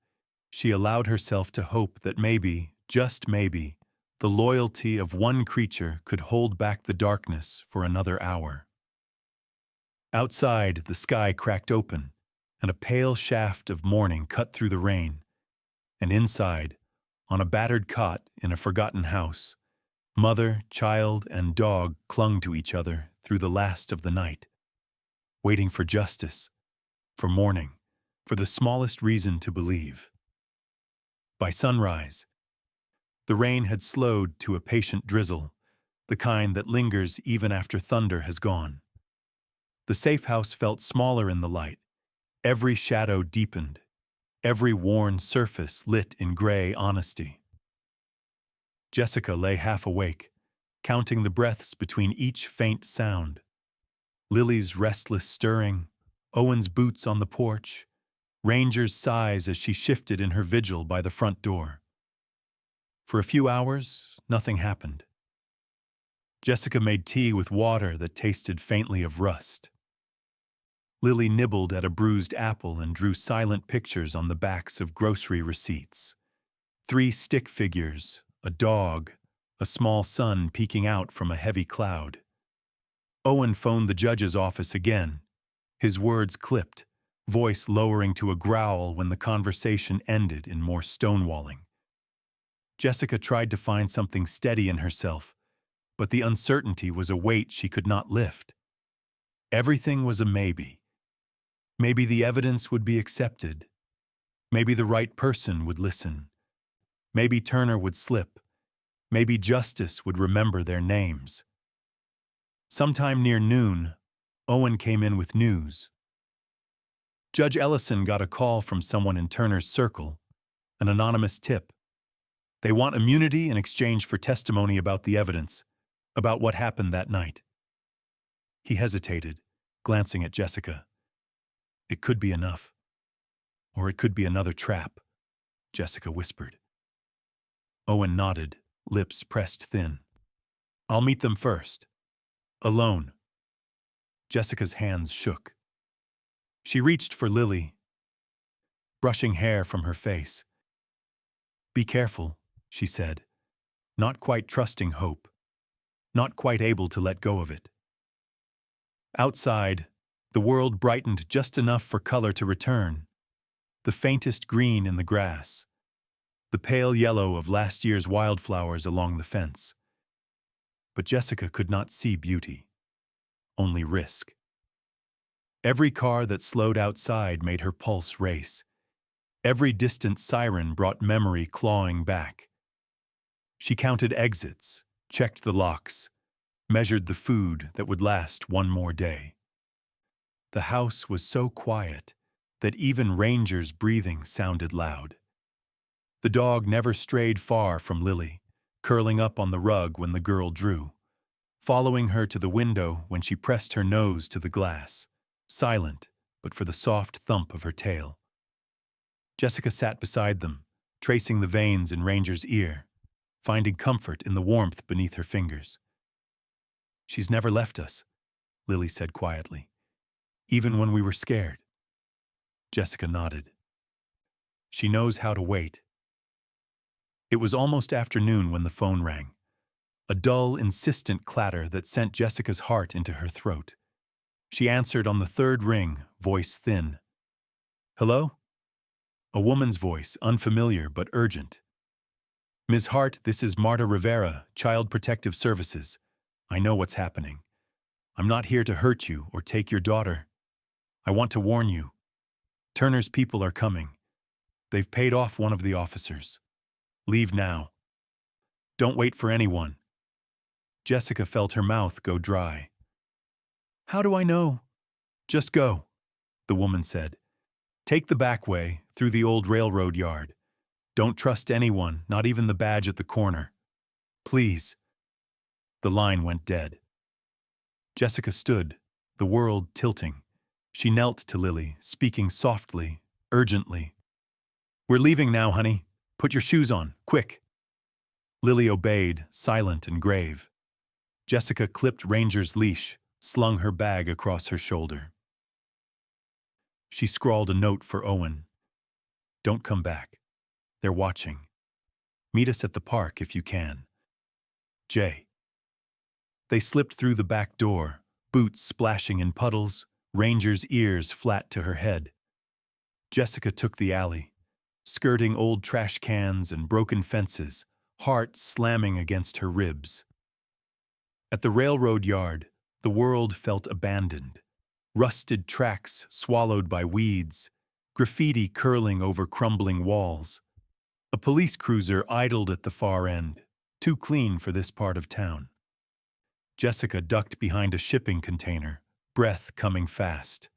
she allowed herself to hope that maybe, just maybe, the loyalty of one creature could hold back the darkness for another hour. Outside, the sky cracked open, and a pale shaft of morning cut through the rain. And inside, on a battered cot in a forgotten house, mother, child, and dog clung to each other through the last of the night, waiting for justice, for morning, for the smallest reason to believe. By sunrise, the rain had slowed to a patient drizzle, the kind that lingers even after thunder has gone. The safe house felt smaller in the light, every shadow deepened, every worn surface lit in gray honesty. Jessica lay half awake, counting the breaths between each faint sound. Lily's restless stirring, Owen's boots on the porch, Ranger's sighs as she shifted in her vigil by the front door. For a few hours, nothing happened. Jessica made tea with water that tasted faintly of rust. Lily nibbled at a bruised apple and drew silent pictures on the backs of grocery receipts. 3 stick figures, a dog, a small sun peeking out from a heavy cloud. Owen phoned the judge's office again, his words clipped, voice lowering to a growl when the conversation ended in more stonewalling. Jessica tried to find something steady in herself, but the uncertainty was a weight she could not lift. Everything was a maybe. Maybe the evidence would be accepted. Maybe the right person would listen. Maybe Turner would slip. Maybe justice would remember their names. Sometime near noon, Owen came in with news. Judge Ellison got a call from someone in Turner's circle, an anonymous tip. They want immunity in exchange for testimony about the evidence, about what happened that night. He hesitated, glancing at Jessica. It could be enough. Or it could be another trap, Jessica whispered. Owen nodded, lips pressed thin. I'll meet them first. Alone. Jessica's hands shook. She reached for Lily, brushing hair from her face. Be careful, she said, not quite trusting hope, not quite able to let go of it. Outside, the world brightened just enough for color to return. The faintest green in the grass, the pale yellow of last year's wildflowers along the fence. But Jessica could not see beauty, only risk. Every car that slowed outside made her pulse race. Every distant siren brought memory clawing back. She counted exits, checked the locks, measured the food that would last one more day. The house was so quiet that even Ranger's breathing sounded loud. The dog never strayed far from Lily, curling up on the rug when the girl drew, following her to the window when she pressed her nose to the glass, silent but for the soft thump of her tail. Jessica sat beside them, tracing the veins in Ranger's ear, finding comfort in the warmth beneath her fingers. She's never left us, Lily said quietly, even when we were scared. Jessica nodded. She knows how to wait. It was almost afternoon when the phone rang, a dull, insistent clatter that sent Jessica's heart into her throat. She answered on the third ring, voice thin. Hello? A woman's voice, unfamiliar but urgent. Ms. Hart, this is Marta Rivera, Child Protective Services. I know what's happening. I'm not here to hurt you or take your daughter. I want to warn you. Turner's people are coming. They've paid off one of the officers. Leave now. Don't wait for anyone. Jessica felt her mouth go dry. How do I know? Just go, the woman said. Take the back way, through the old railroad yard. Don't trust anyone, not even the badge at the corner. Please. The line went dead. Jessica stood, the world tilting. She knelt to Lily, speaking softly, urgently. We're leaving now, honey. Put your shoes on, quick. Lily obeyed, silent and grave. Jessica clipped Ranger's leash, slung her bag across her shoulder. She scrawled a note for Owen. Don't come back. They're watching. Meet us at the park if you can. J. They slipped through the back door, boots splashing in puddles, Ranger's ears flat to her head. Jessica took the alley, skirting old trash cans and broken fences, heart slamming against her ribs. At the railroad yard, the world felt abandoned. Rusted tracks swallowed by weeds, graffiti curling over crumbling walls. A police cruiser idled at the far end, too clean for this part of town. Jessica ducked behind a shipping container, breath coming fast.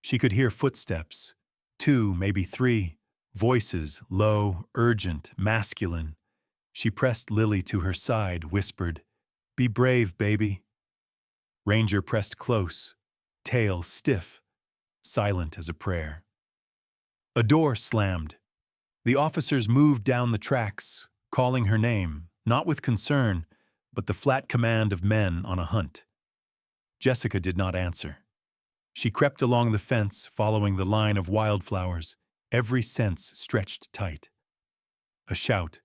She could hear footsteps, 2, maybe 3, voices, low, urgent, masculine. She pressed Lily to her side, whispered, Be brave, baby. Ranger pressed close, tail stiff, silent as a prayer. A door slammed. The officers moved down the tracks, calling her name, not with concern, but the flat command of men on a hunt. Jessica did not answer. She crept along the fence, following the line of wildflowers, every sense stretched tight. A shout.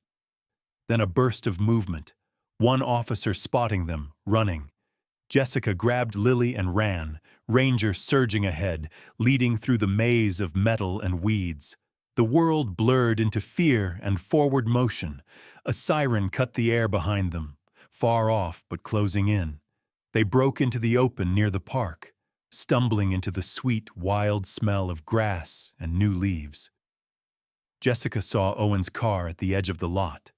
Then a burst of movement, one officer spotting them, running. Jessica grabbed Lily and ran, Ranger surging ahead, leading through the maze of metal and weeds. The world blurred into fear and forward motion. A siren cut the air behind them, far off but closing in. They broke into the open near the park, stumbling into the sweet, wild smell of grass and new leaves. Jessica saw Owen's car at the edge of the lot,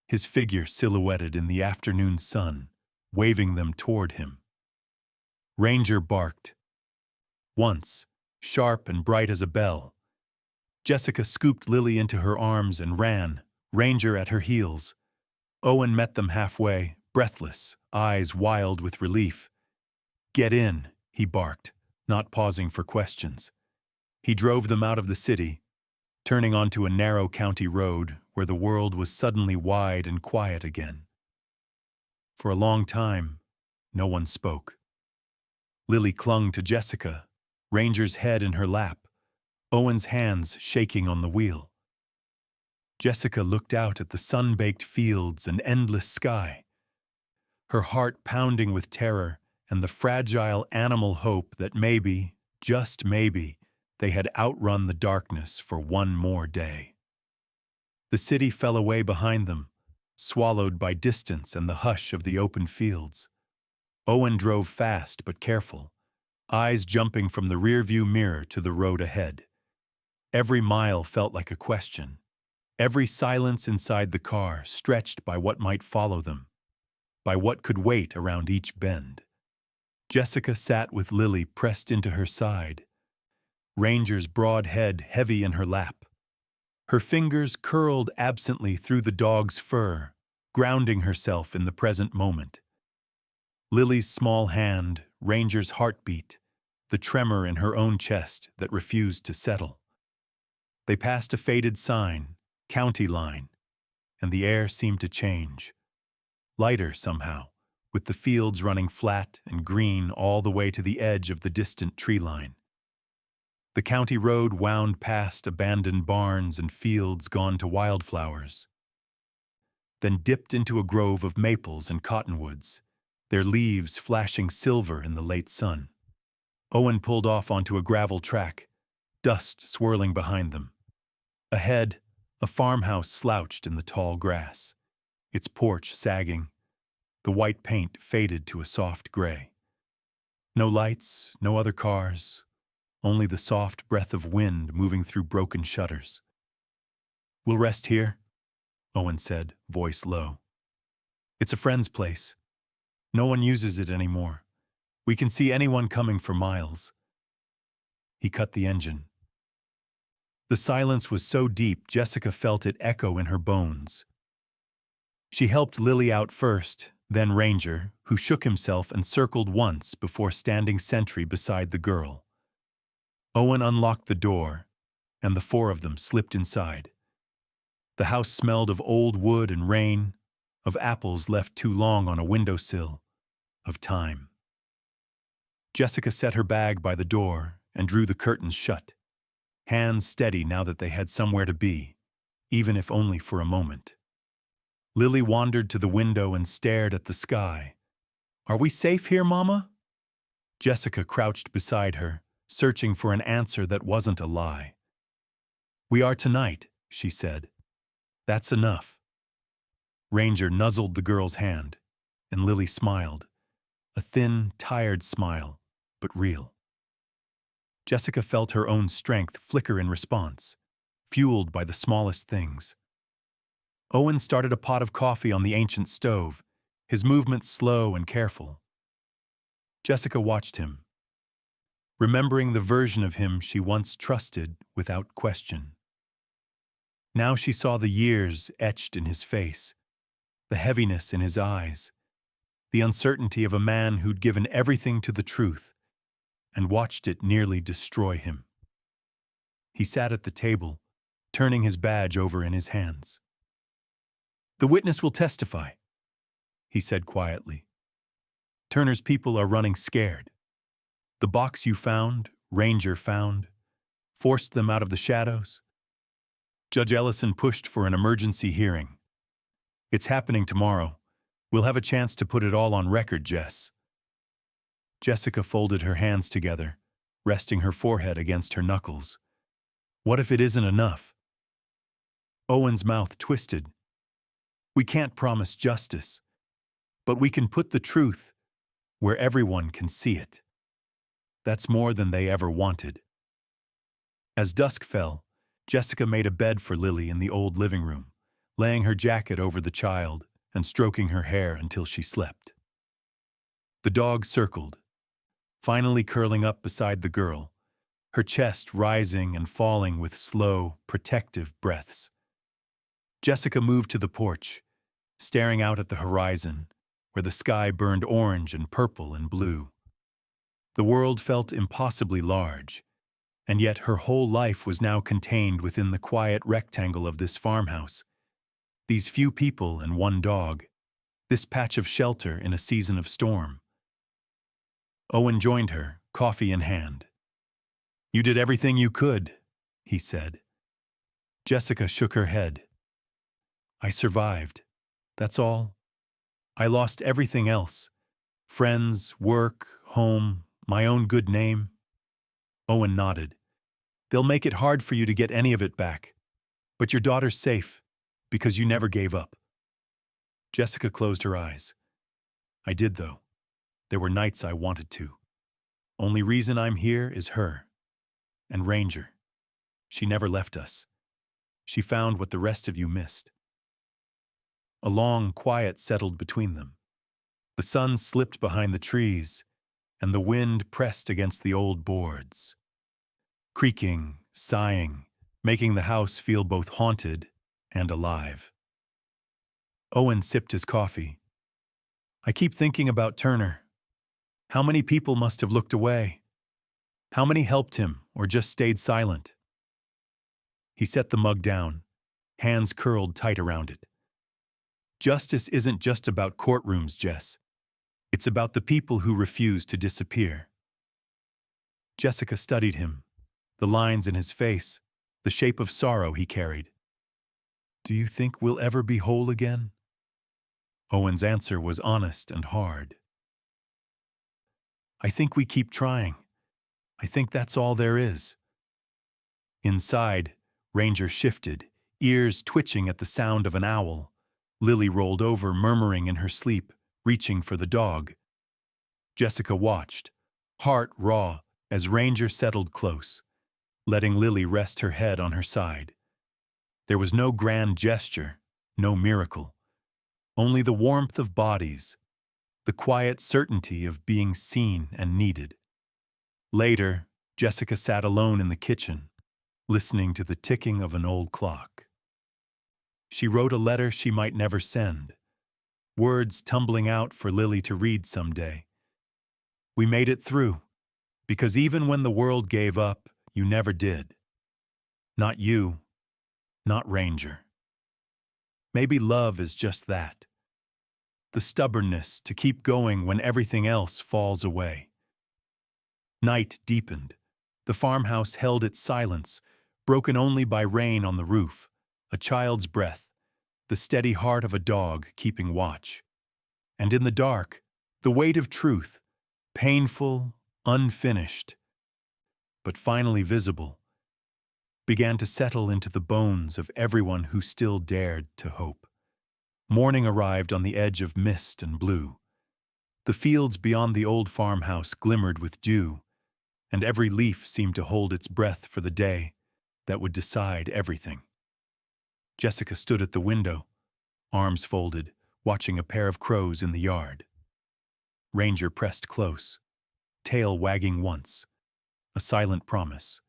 his figure silhouetted in the afternoon sun, waving them toward him. Ranger barked. Once, sharp and bright as a bell. Jessica scooped Lily into her arms and ran, Ranger at her heels. Owen met them halfway, breathless, eyes wild with relief. "Get in," he barked, not pausing for questions. He drove them out of the city, turning onto a narrow county road where the world was suddenly wide and quiet again. For a long time, no one spoke. Lily clung to Jessica, Ranger's head in her lap, Owen's hands shaking on the wheel. Jessica looked out at the sun-baked fields and endless sky, her heart pounding with terror and the fragile animal hope that maybe, just maybe, they had outrun the darkness for one more day. The city fell away behind them, swallowed by distance and the hush of the open fields. Owen drove fast but careful, eyes jumping from the rearview mirror to the road ahead. Every mile felt like a question, every silence inside the car stretched by what might follow them, by what could wait around each bend. Jessica sat with Lily pressed into her side, Ranger's broad head heavy in her lap. Her fingers curled absently through the dog's fur, grounding herself in the present moment. Lily's small hand, Ranger's heartbeat, the tremor in her own chest that refused to settle. They passed a faded sign, county line, and the air seemed to change. Lighter somehow, with the fields running flat and green all the way to the edge of the distant tree line. The county road wound past abandoned barns and fields gone to wildflowers, then dipped into a grove of maples and cottonwoods, their leaves flashing silver in the late sun. Owen pulled off onto a gravel track, dust swirling behind them. Ahead, a farmhouse slouched in the tall grass, its porch sagging, the white paint faded to a soft gray. No lights, no other cars, only the soft breath of wind moving through broken shutters. "We'll rest here," Owen said, voice low. "It's a friend's place. No one uses it anymore. We can see anyone coming for miles." He cut the engine. The silence was so deep Jessica felt it echo in her bones. She helped Lily out first, then Ranger, who shook himself and circled once before standing sentry beside the girl. Owen unlocked the door, and the four of them slipped inside. The house smelled of old wood and rain, of apples left too long on a windowsill, of time. Jessica set her bag by the door and drew the curtains shut, hands steady now that they had somewhere to be, even if only for a moment. Lily wandered to the window and stared at the sky. "Are we safe here, Mama?" Jessica crouched beside her, searching for an answer that wasn't a lie. "We are tonight," she said. "That's enough." Ranger nuzzled the girl's hand, and Lily smiled, a thin, tired smile, but real. Jessica felt her own strength flicker in response, fueled by the smallest things. Owen started a pot of coffee on the ancient stove, his movements slow and careful. Jessica watched him, remembering the version of him she once trusted without question. Now she saw the years etched in his face, the heaviness in his eyes, the uncertainty of a man who'd given everything to the truth and watched it nearly destroy him. He sat at the table, turning his badge over in his hands. "The witness will testify," he said quietly. "Turner's people are running scared. The box you found, Ranger found, forced them out of the shadows. Judge Ellison pushed for an emergency hearing. It's happening tomorrow. We'll have a chance to put it all on record, Jess." Jessica folded her hands together, resting her forehead against her knuckles. What if it isn't enough? Owen's mouth twisted. "We can't promise justice, but we can put the truth where everyone can see it." That's more than they ever wanted. As dusk fell, Jessica made a bed for Lily in the old living room, laying her jacket over the child and stroking her hair until she slept. The dog circled, finally curling up beside the girl, her chest rising and falling with slow, protective breaths. Jessica moved to the porch, staring out at the horizon, where the sky burned orange and purple and blue. The world felt impossibly large, and yet her whole life was now contained within the quiet rectangle of this farmhouse. These few people and one dog, this patch of shelter in a season of storm. Owen joined her, coffee in hand. "You did everything you could," he said. Jessica shook her head. "I survived. That's all. I lost everything else. Friends, work, home, my own good name." Owen nodded. "They'll make it hard for you to get any of it back. But your daughter's safe, because you never gave up." Jessica closed her eyes. "I did, though. There were nights I wanted to. Only reason I'm here is her. And Ranger. She never left us. She found what the rest of you missed." A long quiet settled between them. The sun slipped behind the trees, and the wind pressed against the old boards, creaking, sighing, making the house feel both haunted and alive. Owen sipped his coffee. "I keep thinking about Turner. How many people must have looked away? How many helped him or just stayed silent?" He set the mug down, hands curled tight around it. "Justice isn't just about courtrooms, Jess. It's about the people who refuse to disappear." Jessica studied him, the lines in his face, the shape of sorrow he carried. "Do you think we'll ever be whole again?" Owen's answer was honest and hard. "I think we keep trying. I think that's all there is." Inside, Ranger shifted, ears twitching at the sound of an owl. Lily rolled over, murmuring in her sleep, reaching for the dog. Jessica watched, heart raw, as Ranger settled close, letting Lily rest her head on her side. There was no grand gesture, no miracle. Only the warmth of bodies, the quiet certainty of being seen and needed. Later, Jessica sat alone in the kitchen, listening to the ticking of an old clock. She wrote a letter she might never send, words tumbling out for Lily to read someday. "We made it through, because even when the world gave up, you never did. Not you, not Ranger." Maybe love is just that. The stubbornness to keep going when everything else falls away. Night deepened. The farmhouse held its silence, broken only by rain on the roof, a child's breath, the steady heart of a dog keeping watch. And in the dark, the weight of truth, painful, unfinished, but finally visible, began to settle into the bones of everyone who still dared to hope. Morning arrived on the edge of mist and blue. The fields beyond the old farmhouse glimmered with dew, and every leaf seemed to hold its breath for the day that would decide everything. Jessica stood at the window, arms folded, watching a pair of crows in the yard. Ranger pressed close, tail wagging once, a silent promise,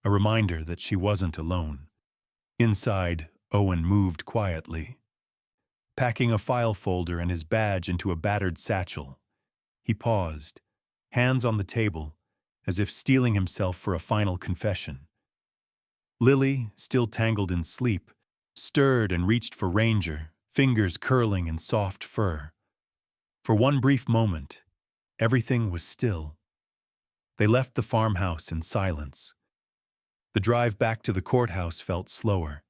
a reminder that she wasn't alone. Inside, Owen moved quietly, packing a file folder and his badge into a battered satchel. He paused, hands on the table, as if steeling himself for a final confession. Lily, still tangled in sleep, stirred and reached for Ranger, fingers curling in soft fur. For one brief moment, everything was still. They left the farmhouse in silence. The drive back to the courthouse felt slower,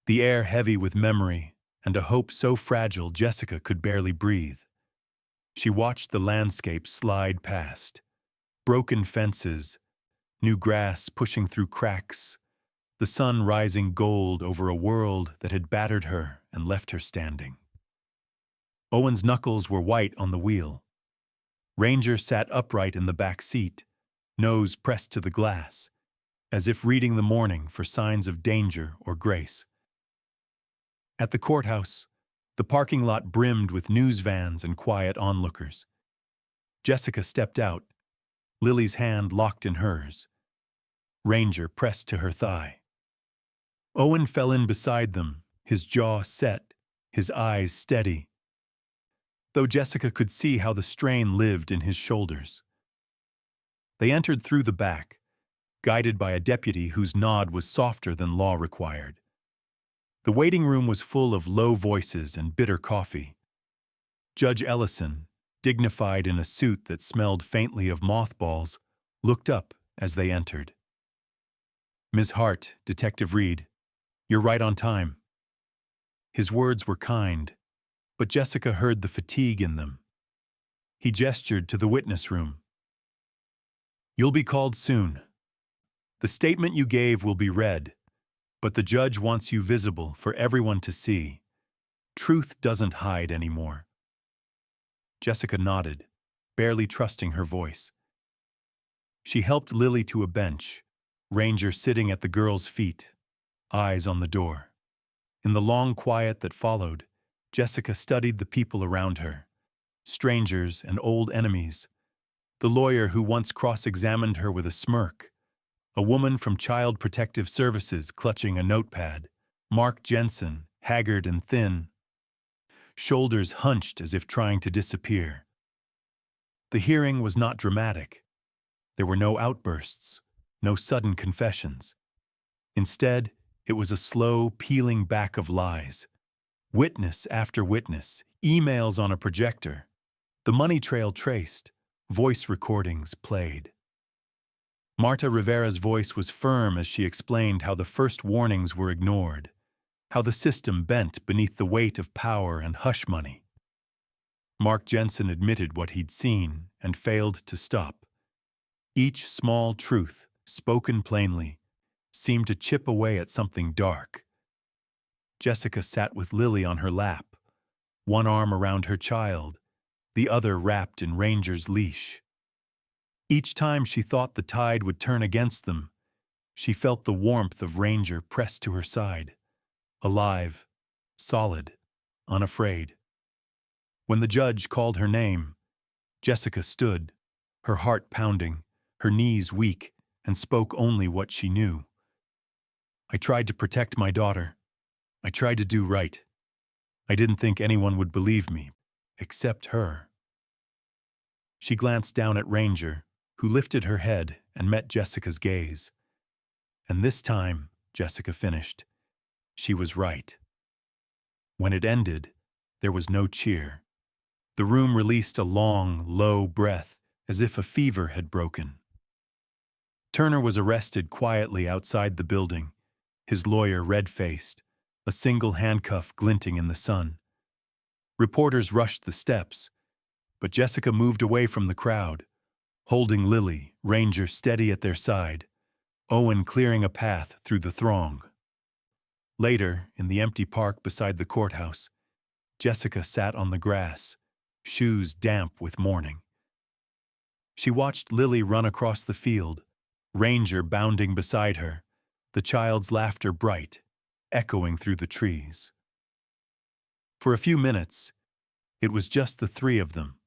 the air heavy with memory and a hope so fragile Jessica could barely breathe. She watched the landscape slide past, broken fences, new grass pushing through cracks, the sun rising gold over a world that had battered her and left her standing. Owen's knuckles were white on the wheel. Ranger sat upright in the back seat, nose pressed to the glass, as if reading the morning for signs of danger or grace. At the courthouse, the parking lot brimmed with news vans and quiet onlookers. Jessica stepped out, Lily's hand locked in hers. Ranger pressed to her thigh. Owen fell in beside them, his jaw set, his eyes steady, though Jessica could see how the strain lived in his shoulders. They entered through the back, guided by a deputy whose nod was softer than law required. The waiting room was full of low voices and bitter coffee. Judge Ellison, dignified in a suit that smelled faintly of mothballs, looked up as they entered. "Ms. Hart, Detective Reed, you're right on time." His words were kind, but Jessica heard the fatigue in them. He gestured to the witness room. "You'll be called soon. The statement you gave will be read, but the judge wants you visible for everyone to see. Truth doesn't hide anymore." Jessica nodded, barely trusting her voice. She helped Lily to a bench, Ranger sitting at the girl's feet, eyes on the door. In the long quiet that followed, Jessica studied the people around her, strangers and old enemies. The lawyer who once cross-examined her with a smirk, a woman from Child Protective Services clutching a notepad, Mark Jensen, haggard and thin, shoulders hunched as if trying to disappear. The hearing was not dramatic. There were no outbursts, no sudden confessions. Instead, it was a slow peeling back of lies. Witness after witness, emails on a projector, the money trail traced, voice recordings played. Marta Rivera's voice was firm as she explained how the first warnings were ignored, how the system bent beneath the weight of power and hush money. Mark Jensen admitted what he'd seen and failed to stop. Each small truth, spoken plainly, seemed to chip away at something dark. Jessica sat with Lily on her lap, one arm around her child, the other wrapped in Ranger's leash. Each time she thought the tide would turn against them, she felt the warmth of Ranger pressed to her side, alive, solid, unafraid. When the judge called her name, Jessica stood, her heart pounding, her knees weak, and spoke only what she knew. "I tried to protect my daughter. I tried to do right. I didn't think anyone would believe me, except her." She glanced down at Ranger, who lifted her head and met Jessica's gaze. And this time, Jessica finished, she was right. When it ended, there was no cheer. The room released a long, low breath, as if a fever had broken. Turner was arrested quietly outside the building, his lawyer red-faced, a single handcuff glinting in the sun. Reporters rushed the steps, but Jessica moved away from the crowd, holding Lily, Ranger steady at their side, Owen clearing a path through the throng. Later, in the empty park beside the courthouse, Jessica sat on the grass, shoes damp with mourning. She watched Lily run across the field, Ranger bounding beside her, the child's laughter bright, echoing through the trees. For a few minutes, it was just the three of them,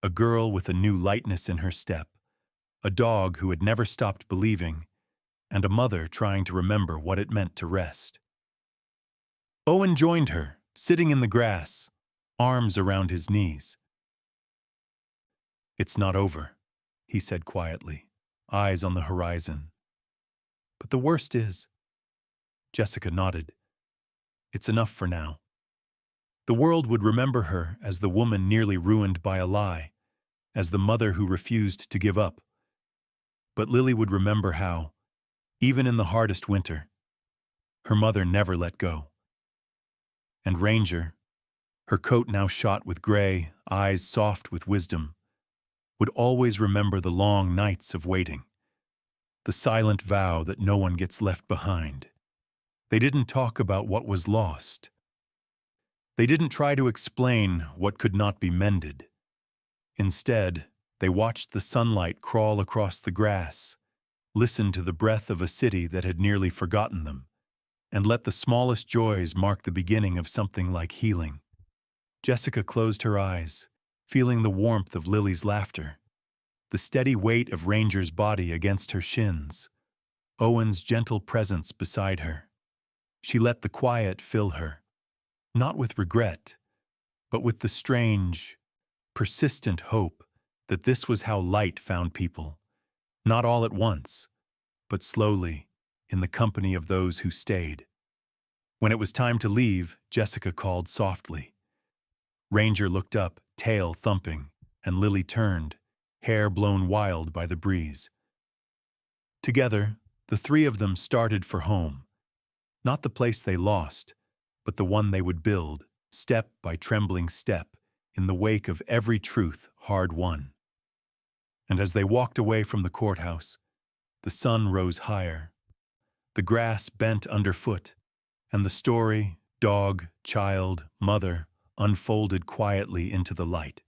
a girl with a new lightness in her step, a dog who had never stopped believing, and a mother trying to remember what it meant to rest. Owen joined her, sitting in the grass, arms around his knees. "It's not over," he said quietly, eyes on the horizon. "But the worst is..." Jessica nodded. "It's enough for now." The world would remember her as the woman nearly ruined by a lie, as the mother who refused to give up. But Lily would remember how, even in the hardest winter, her mother never let go. And Ranger, her coat now shot with gray, eyes soft with wisdom, would always remember the long nights of waiting, the silent vow that no one gets left behind. They didn't talk about what was lost. They didn't try to explain what could not be mended. Instead, they watched the sunlight crawl across the grass, listened to the breath of a city that had nearly forgotten them, and let the smallest joys mark the beginning of something like healing. Jessica closed her eyes, feeling the warmth of Lily's laughter, the steady weight of Ranger's body against her shins, Owen's gentle presence beside her. She let the quiet fill her, not with regret, but with the strange, persistent hope that this was how light found people, not all at once, but slowly, in the company of those who stayed. When it was time to leave, Jessica called softly. Ranger looked up, tail thumping, and Lily turned, hair blown wild by the breeze. Together, the three of them started for home, not the place they lost, but the one they would build, step by trembling step, in the wake of every truth hard won. And as they walked away from the courthouse, the sun rose higher, the grass bent underfoot, and the story, dog, child, mother, unfolded quietly into the light.